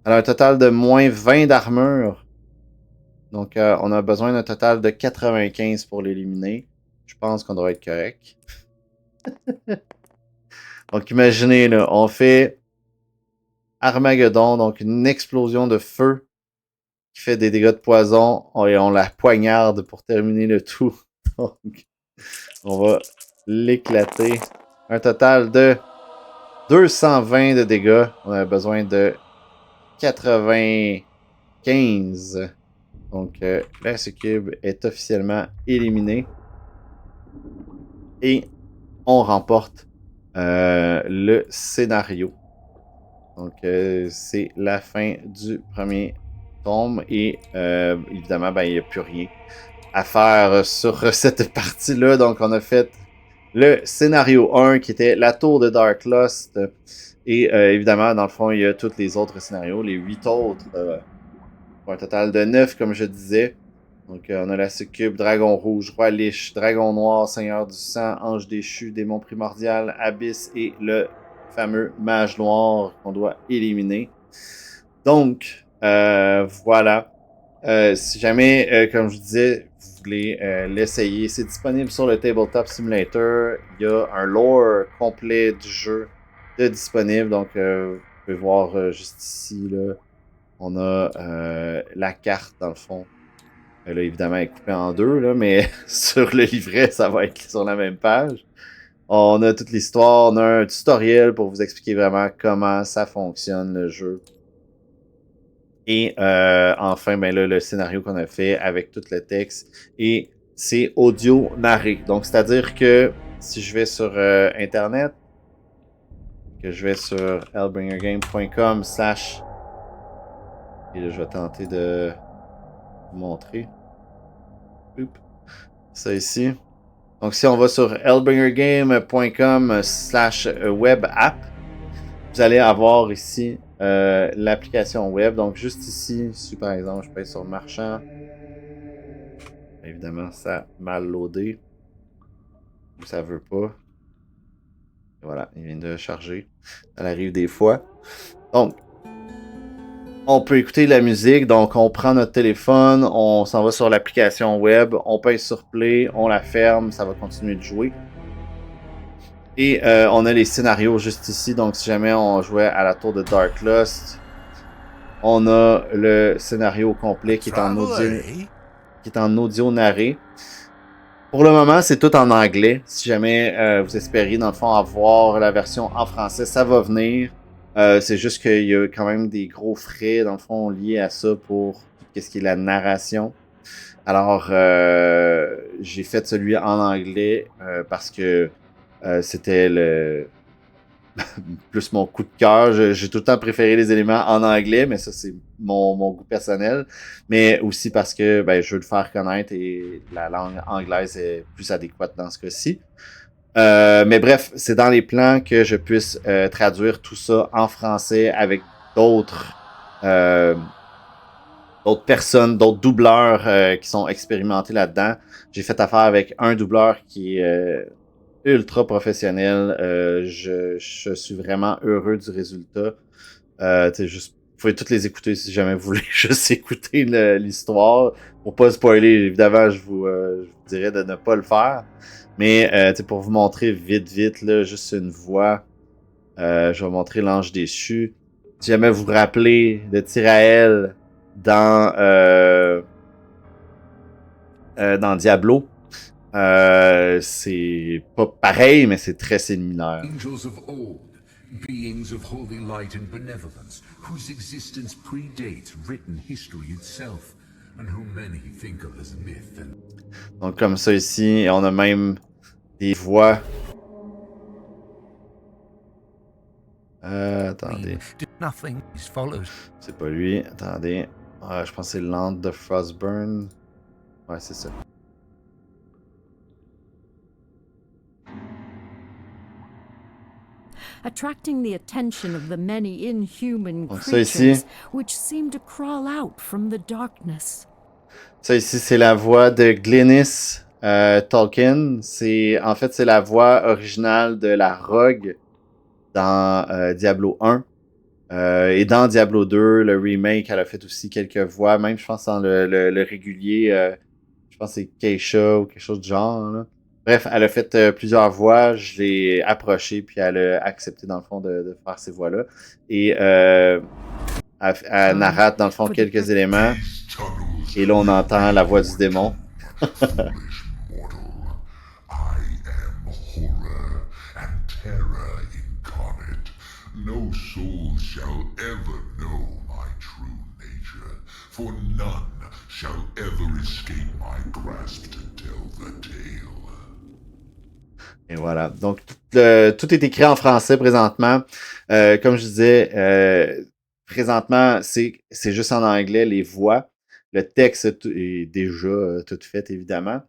Alors, un total de moins 20 d'armure. Donc, on a besoin d'un total de 95 pour l'éliminer. Je pense qu'on doit être correct. Donc, imaginez, là, on fait Armageddon, donc une explosion de feu qui fait des dégâts de poison. Et on la poignarde pour terminer le tout. Donc, on va l'éclater. Un total de 220 de dégâts. On a besoin de 95. Donc, la succube est officiellement éliminée. Et on remporte le scénario. Donc, c'est la fin du premier tome. Et évidemment, ben, il n'y a plus rien à faire sur cette partie-là. Donc, on a fait le scénario 1 qui était la tour de Dark Lust. Et évidemment, dans le fond, il y a tous les autres scénarios, les 8 autres, pour un total de 9, comme je disais. Donc, on a la succube, dragon rouge, roi liche, dragon noir, seigneur du sang, ange déchu, démon primordial, abysse et le fameux mage noir qu'on doit éliminer. Donc, voilà. Si jamais, comme je disais, vous voulez l'essayer, c'est disponible sur le Tabletop Simulator. Il y a un lore complet du jeu de disponible. Donc, vous pouvez voir juste ici, là, on a la carte, dans le fond. Là, évidemment, elle est coupée en deux, là, mais sur le livret, ça va être sur la même page. On a toute l'histoire, on a un tutoriel pour vous expliquer vraiment comment ça fonctionne, le jeu. Et enfin, ben là, le scénario qu'on a fait avec tout le texte. Et c'est audio narré. Donc, c'est-à-dire que si je vais sur Internet, que je vais sur hellbringergame.com/ et là, je vais tenter de vous montrer. Oups. Ça ici. Donc, si on va sur hellbringergame.com/web app, vous allez avoir ici l'application web. Donc, juste ici, si par exemple, je paye sur marchand, évidemment, ça a mal loadé. Ou ça veut pas. Et voilà, il vient de charger. Ça arrive des fois. Donc, on peut écouter la musique. Donc, on prend notre téléphone, on s'en va sur l'application web, on paye sur play, on la ferme, ça va continuer de jouer. Et on a les scénarios juste ici. Donc, si jamais on jouait à la tour de Dark Lust, on a le scénario complet qui est en audio narré. Pour le moment, c'est tout en anglais. Si jamais vous espérez, dans le fond, avoir la version en français, ça va venir. C'est juste qu'il y a quand même des gros frais, dans le fond, liés à ça pour tout ce qui est la narration. Alors, j'ai fait celui en anglais parce que c'était le plus mon coup de cœur. J'ai tout le temps préféré les éléments en anglais, mais ça, c'est mon goût personnel. Mais aussi parce que ben, je veux le faire connaître et la langue anglaise est plus adéquate dans ce cas-ci. Mais bref, c'est dans les plans que je puisse traduire tout ça en français avec d'autres personnes, d'autres doubleurs qui sont expérimentés là-dedans. J'ai fait affaire avec un doubleur qui est ultra professionnel. Je suis vraiment heureux du résultat. Juste, vous pouvez toutes les écouter si jamais vous voulez juste écouter l'histoire. Pour pas spoiler, évidemment, je vous dirais de ne pas le faire. Mais pour vous montrer vite, là, juste une voix, je vais montrer l'ange déchu. Si jamais vous vous rappelez de Tyrael dans Diablo, c'est pas pareil, mais c'est très similaire. Angels of old, beings of holy light and benevolence, whose existence predates written history itself, and whom many think of as myth and... Donc comme ça ici, et on a même des voix. Attendez. C'est pas lui. Attendez. Je pense que c'est Land de Frostburn. Ouais, c'est ça. Attracting the attention of the many inhuman Donc ça ici, creatures which seem to crawl out from the darkness. ça ici, c'est la voix de Glynis Tolkien. En fait, c'est la voix originale de la Rogue dans Diablo 1. Et dans Diablo 2, le remake, elle a fait aussi quelques voix. Même, je pense, dans le régulier, je pense que c'est Keisha ou quelque chose du genre, là. Bref, elle a fait plusieurs voix. Je l'ai approchée, puis elle a accepté, dans le fond, de faire ces voix-là. Et Elle narrate, dans le fond, quelques éléments. Et là, on entend la voix du démon. Foolish mortal, I am horror and terror incarnate. No soul shall ever know my true nature, for none shall ever escape my grasp to tell the tale. Et voilà. Donc, tout est écrit en français présentement. Comme je disais, présentement, c'est juste en anglais, les voix. Le texte est déjà tout fait, évidemment.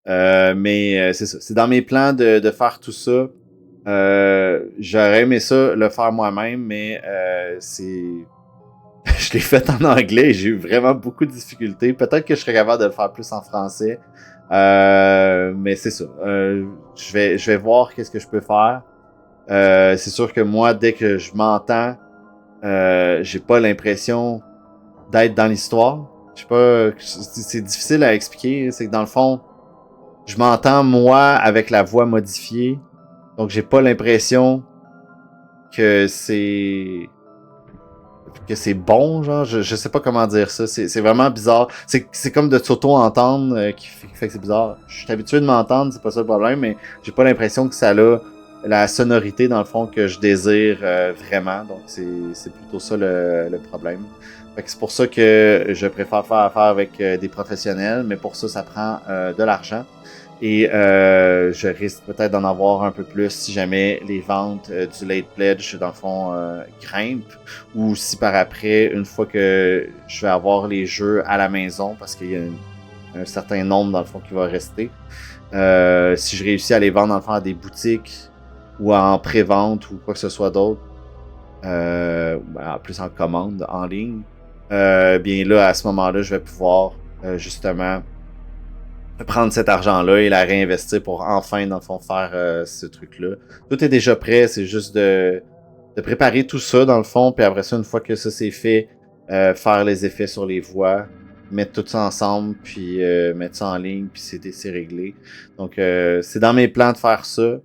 Mais c'est ça. C'est dans mes plans de faire tout ça. J'aurais aimé ça le faire moi-même, mais c'est... je l'ai fait en anglais et j'ai eu vraiment beaucoup de difficultés. Peut-être que je serais capable de le faire plus en français. Mais c'est ça. Je vais voir qu'est-ce que je peux faire. C'est sûr que moi, dès que je m'entends, j'ai pas l'impression d'être dans l'histoire. Je sais pas, c'est difficile à expliquer. C'est que dans le fond, je m'entends moi avec la voix modifiée. Donc j'ai pas l'impression que c'est bon, genre, je sais pas comment dire ça, c'est vraiment bizarre, c'est comme de s'auto-entendre qui fait que c'est bizarre. Je suis habitué de m'entendre, c'est pas ça le problème, mais j'ai pas l'impression que ça a la sonorité dans le fond que je désire vraiment, donc c'est plutôt ça le problème. Fait que c'est pour ça que je préfère faire affaire avec des professionnels, mais pour ça prend de l'argent. Et je risque peut-être d'en avoir un peu plus si jamais les ventes du Late Pledge, dans le fond, grimpent. Ou si par après, une fois que je vais avoir les jeux à la maison, parce qu'il y a un certain nombre, dans le fond, qui va rester. Si je réussis à les vendre, dans le fond, à des boutiques ou en pré-vente ou quoi que ce soit d'autre, plus en commande, en ligne, bien là, à ce moment-là, je vais pouvoir justement prendre cet argent-là et la réinvestir pour enfin, dans le fond, faire ce truc-là. Tout est déjà prêt, c'est juste de préparer tout ça, dans le fond, puis après ça, une fois que ça c'est fait, faire les effets sur les voix, mettre tout ça ensemble, puis mettre ça en ligne, puis c'est réglé. Donc, c'est dans mes plans de faire ça.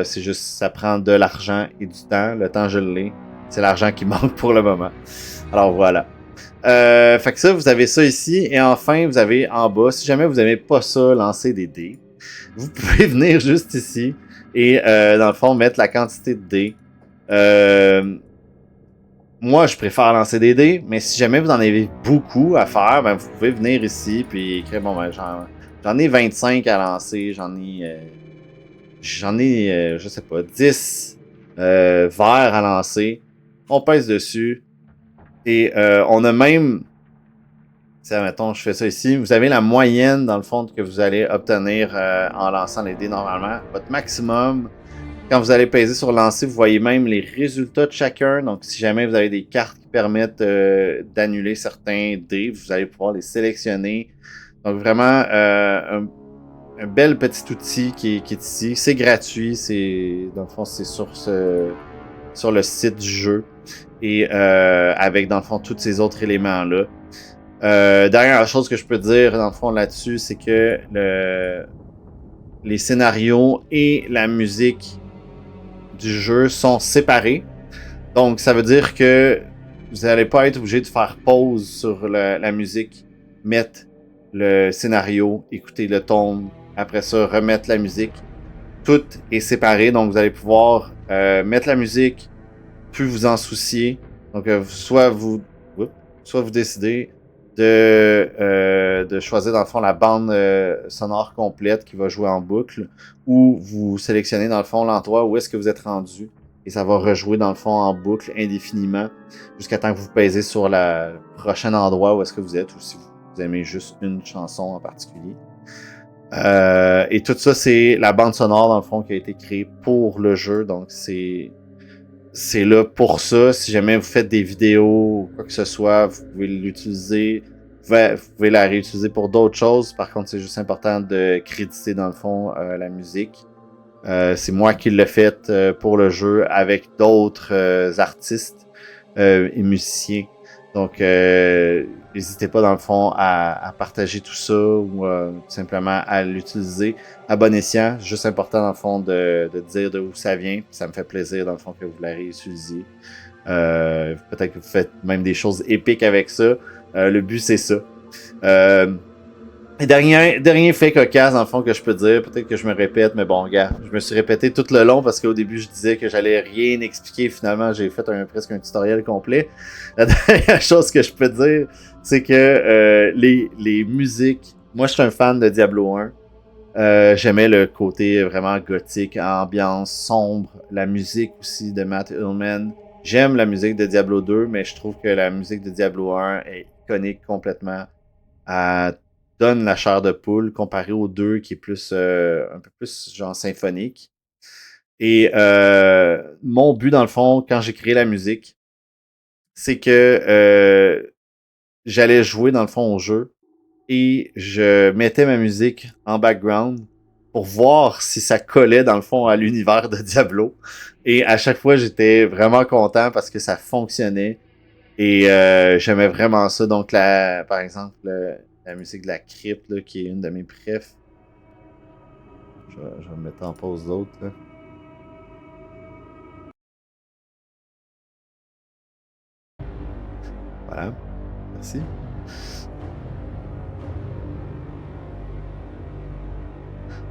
C'est juste, ça prend de l'argent et du temps. Le temps, je l'ai. C'est l'argent qui manque pour le moment. Alors, voilà. Fait que ça, vous avez ça ici. Et enfin, vous avez en bas, si jamais vous n'aimez pas ça, lancer des dés, vous pouvez venir juste ici et dans le fond, mettre la quantité de dés. Moi, je préfère lancer des dés, mais si jamais vous en avez beaucoup à faire, ben, vous pouvez venir ici puis écrire, bon, ben, j'en ai 25 à lancer, j'en ai, je sais pas, 10 verres à lancer. On pèse dessus. Et on a même, mettons, je fais ça ici, vous avez la moyenne, dans le fond, que vous allez obtenir en lançant les dés normalement. Votre maximum, quand vous allez peser sur lancer, vous voyez même les résultats de chacun. Donc, si jamais vous avez des cartes qui permettent d'annuler certains dés, vous allez pouvoir les sélectionner. Donc, vraiment, un bel petit outil qui est ici. C'est gratuit, dans le fond, c'est sur le site du jeu. Et avec, dans le fond, tous ces autres éléments-là. Dernière chose que je peux dire, dans le fond, là-dessus, c'est que les scénarios et la musique du jeu sont séparés. Donc, ça veut dire que vous n'allez pas être obligé de faire pause sur la musique, mettre le scénario, écouter le tome, après ça, remettre la musique. Tout est séparé, donc vous allez pouvoir mettre la musique, plus vous en soucier. Donc, soit vous décidez de choisir, dans le fond, la bande sonore complète qui va jouer en boucle, ou vous sélectionnez, dans le fond, l'endroit où est-ce que vous êtes rendu, et ça va rejouer, dans le fond, en boucle indéfiniment, jusqu'à temps que vous pèsez sur le prochain endroit où est-ce que vous êtes, ou si vous aimez juste une chanson en particulier. Et tout ça, c'est la bande sonore, dans le fond, qui a été créée pour le jeu, donc c'est là pour ça. Si jamais vous faites des vidéos ou quoi que ce soit, vous pouvez l'utiliser. Vous pouvez la réutiliser pour d'autres choses. Par contre, c'est juste important de créditer, dans le fond, la musique. C'est moi qui l'ai fait pour le jeu avec d'autres artistes et musiciens. Donc, les n'hésitez pas, dans le fond, à partager tout ça ou tout simplement à l'utiliser à bon escient. Juste important, dans le fond, de dire d'où ça vient. Ça me fait plaisir, dans le fond, que vous la réutilisez. Peut-être que vous faites même des choses épiques avec ça. Le but, c'est ça. Dernier fait cocasse, dans le fond, que je peux dire, peut-être que je me répète, mais bon, gars, je me suis répété tout le long parce qu'au début, je disais que j'allais rien expliquer. Finalement, j'ai fait presque un tutoriel complet. La dernière chose que je peux dire, c'est que les musiques... Moi, je suis un fan de Diablo 1. J'aimais le côté vraiment gothique, ambiance sombre, la musique aussi de Matt Ullman. J'aime la musique de Diablo 2, mais je trouve que la musique de Diablo 1 est iconique complètement. Elle donne la chair de poule comparé au 2 qui est plus un peu plus genre symphonique. Et mon but, dans le fond, quand j'ai créé la musique, c'est que j'allais jouer, dans le fond, au jeu et je mettais ma musique en background pour voir si ça collait, dans le fond, à l'univers de Diablo. Et à chaque fois, j'étais vraiment content parce que ça fonctionnait. Et j'aimais vraiment ça. Donc, par exemple, la musique de la crypte, là, qui est une de mes préfs. Je vais me mettre en pause d'autres. Voilà. Merci.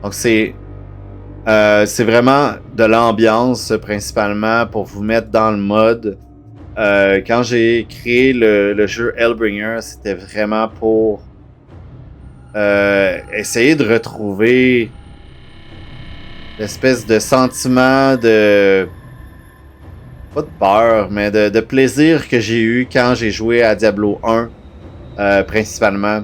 Donc, c'est vraiment de l'ambiance, principalement, pour vous mettre dans le mode. Quand j'ai créé le jeu Hellbringer, c'était vraiment pour essayer de retrouver l'espèce de sentiment de... pas de peur, mais de plaisir que j'ai eu quand j'ai joué à Diablo 1, principalement.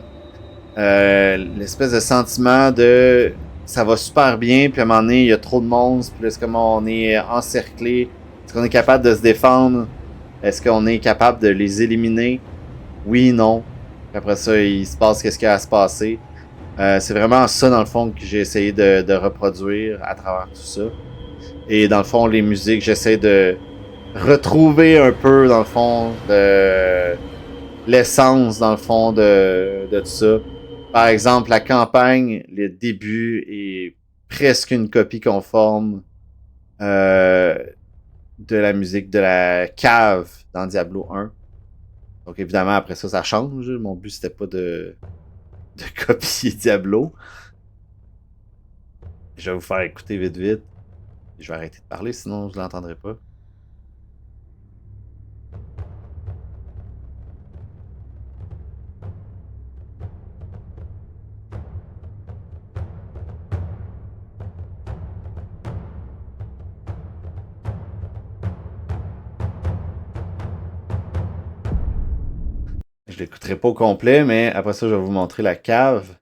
L'espèce de sentiment de... ça va super bien, puis à un moment donné, il y a trop de monstres, puis là, c'est comme on est encerclé. Est-ce qu'on est capable de se défendre? Est-ce qu'on est capable de les éliminer? Oui, non. Puis après ça, il se passe qu'est-ce qu'il y a à se passer. C'est vraiment ça, dans le fond, que j'ai essayé de reproduire à travers tout ça. Et dans le fond, les musiques, j'essaie de retrouver un peu, dans le fond, de l'essence, dans le fond, de tout ça. Par exemple, la campagne, le début est presque une copie conforme de la musique de la cave dans Diablo 1. Donc évidemment, après ça, ça change. Mon but, c'était pas de copier Diablo. Je vais vous faire écouter vite vite. Je vais arrêter de parler, sinon je l'entendrai pas. Je l'écouterai pas au complet, mais après ça, je vais vous montrer la cave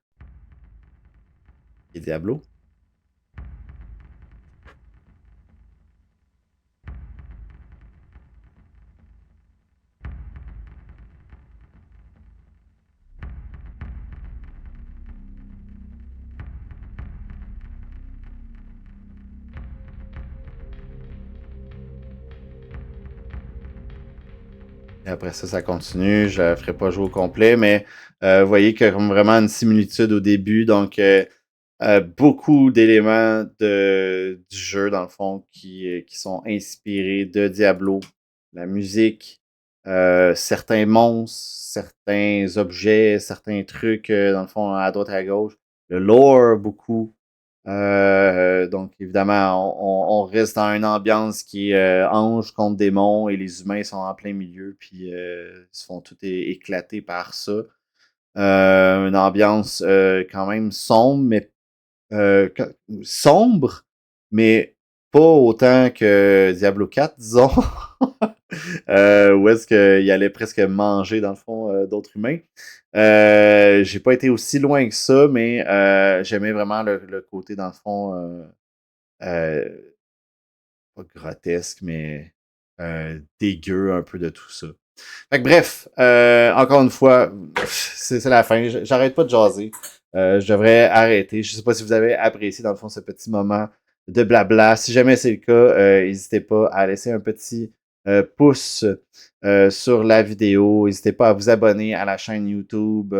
et Diablo. Et après ça, ça continue. Je ne ferai pas jouer au complet, mais vous voyez qu'il y a comme vraiment une similitude au début. Donc, beaucoup d'éléments du jeu, dans le fond, qui sont inspirés de Diablo. La musique, certains monstres, certains objets, certains trucs, dans le fond, à droite et à gauche. Le lore, beaucoup. Donc, évidemment, on reste dans une ambiance qui est ange contre démon et les humains sont en plein milieu, puis ils se font tout éclater par ça. Une ambiance quand même sombre, mais sombre, mais pas autant que Diablo 4, disons. Où est-ce qu'il allait presque manger, dans le fond, d'autres humains. J'ai pas été aussi loin que ça, mais j'aimais vraiment le côté, dans le fond, pas grotesque, mais dégueu un peu de tout ça. Fait que bref, encore une fois, c'est la fin. J'arrête pas de jaser. Je devrais arrêter. Je sais pas si vous avez apprécié, dans le fond, ce petit moment de blabla. Si jamais c'est le cas, n'hésitez pas à laisser un petit pouce sur la vidéo. N'hésitez pas à vous abonner à la chaîne YouTube,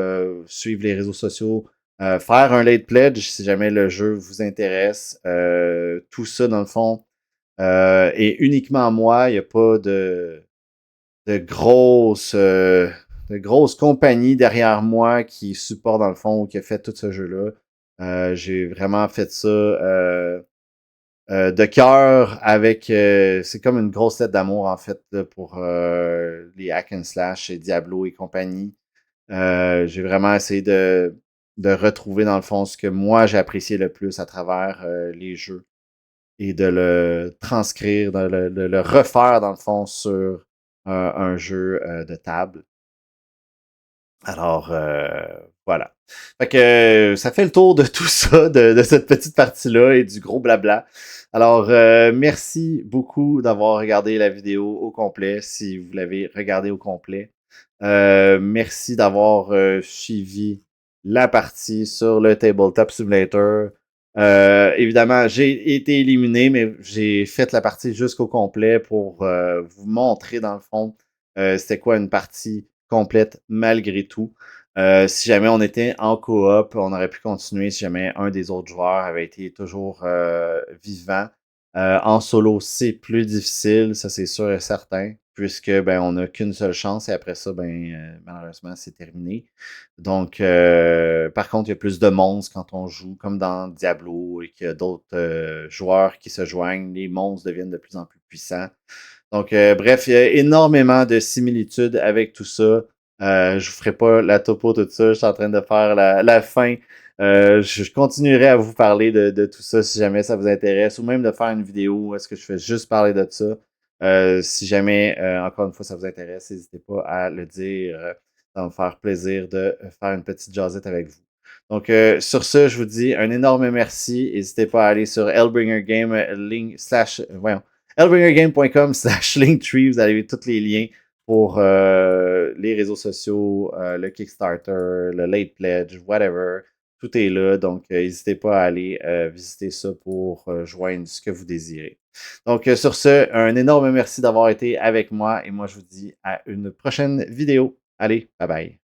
suivre les réseaux sociaux, faire un late pledge si jamais le jeu vous intéresse. Tout ça, dans le fond, est uniquement moi. Il n'y a pas de grosses, de grosses compagnies derrière moi qui supportent, dans le fond, ou qui a fait tout ce jeu-là. J'ai vraiment fait ça de cœur avec... c'est comme une grosse lettre d'amour, en fait, là, pour les hack and slash et Diablo et compagnie. J'ai vraiment essayé de retrouver, dans le fond, ce que moi, j'ai apprécié le plus à travers les jeux et de le transcrire, de le refaire, dans le fond, sur un jeu de table. Alors, voilà. Fait que ça fait le tour de tout ça, de cette petite partie-là et du gros blabla. Alors, merci beaucoup d'avoir regardé la vidéo au complet, si vous l'avez regardé au complet. Merci d'avoir suivi la partie sur le Tabletop Simulator. Évidemment, j'ai été éliminé, mais j'ai fait la partie jusqu'au complet pour vous montrer, dans le fond, c'était quoi une partie complète malgré tout. Si jamais on était en coop, on aurait pu continuer si jamais un des autres joueurs avait été toujours vivant. En solo, c'est plus difficile, ça c'est sûr et certain, puisque ben on n'a qu'une seule chance et après ça, ben malheureusement, c'est terminé. Donc, par contre, il y a plus de monstres quand on joue, comme dans Diablo, et qu'il y a d'autres joueurs qui se joignent, les monstres deviennent de plus en plus puissants. Donc, bref, il y a énormément de similitudes avec tout ça. Je vous ferai pas la topo, tout ça. Je suis en train de faire la fin. Je continuerai à vous parler de tout ça si jamais ça vous intéresse, ou même de faire une vidéo où est-ce que je fais juste parler de ça. Si jamais, encore une fois, ça vous intéresse, n'hésitez pas à le dire. Ça va me faire plaisir de faire une petite jazzette avec vous. Donc, sur ce, je vous dis un énorme merci. N'hésitez pas à aller sur Hellbringer Game, voyons, hellbringergame.com/linktree. Vous avez tous les liens pour les réseaux sociaux, le Kickstarter, le Late Pledge, whatever. Tout est là, donc n'hésitez pas à aller visiter ça pour joindre ce que vous désirez. Donc, sur ce, un énorme merci d'avoir été avec moi et moi, je vous dis à une prochaine vidéo. Allez, bye bye.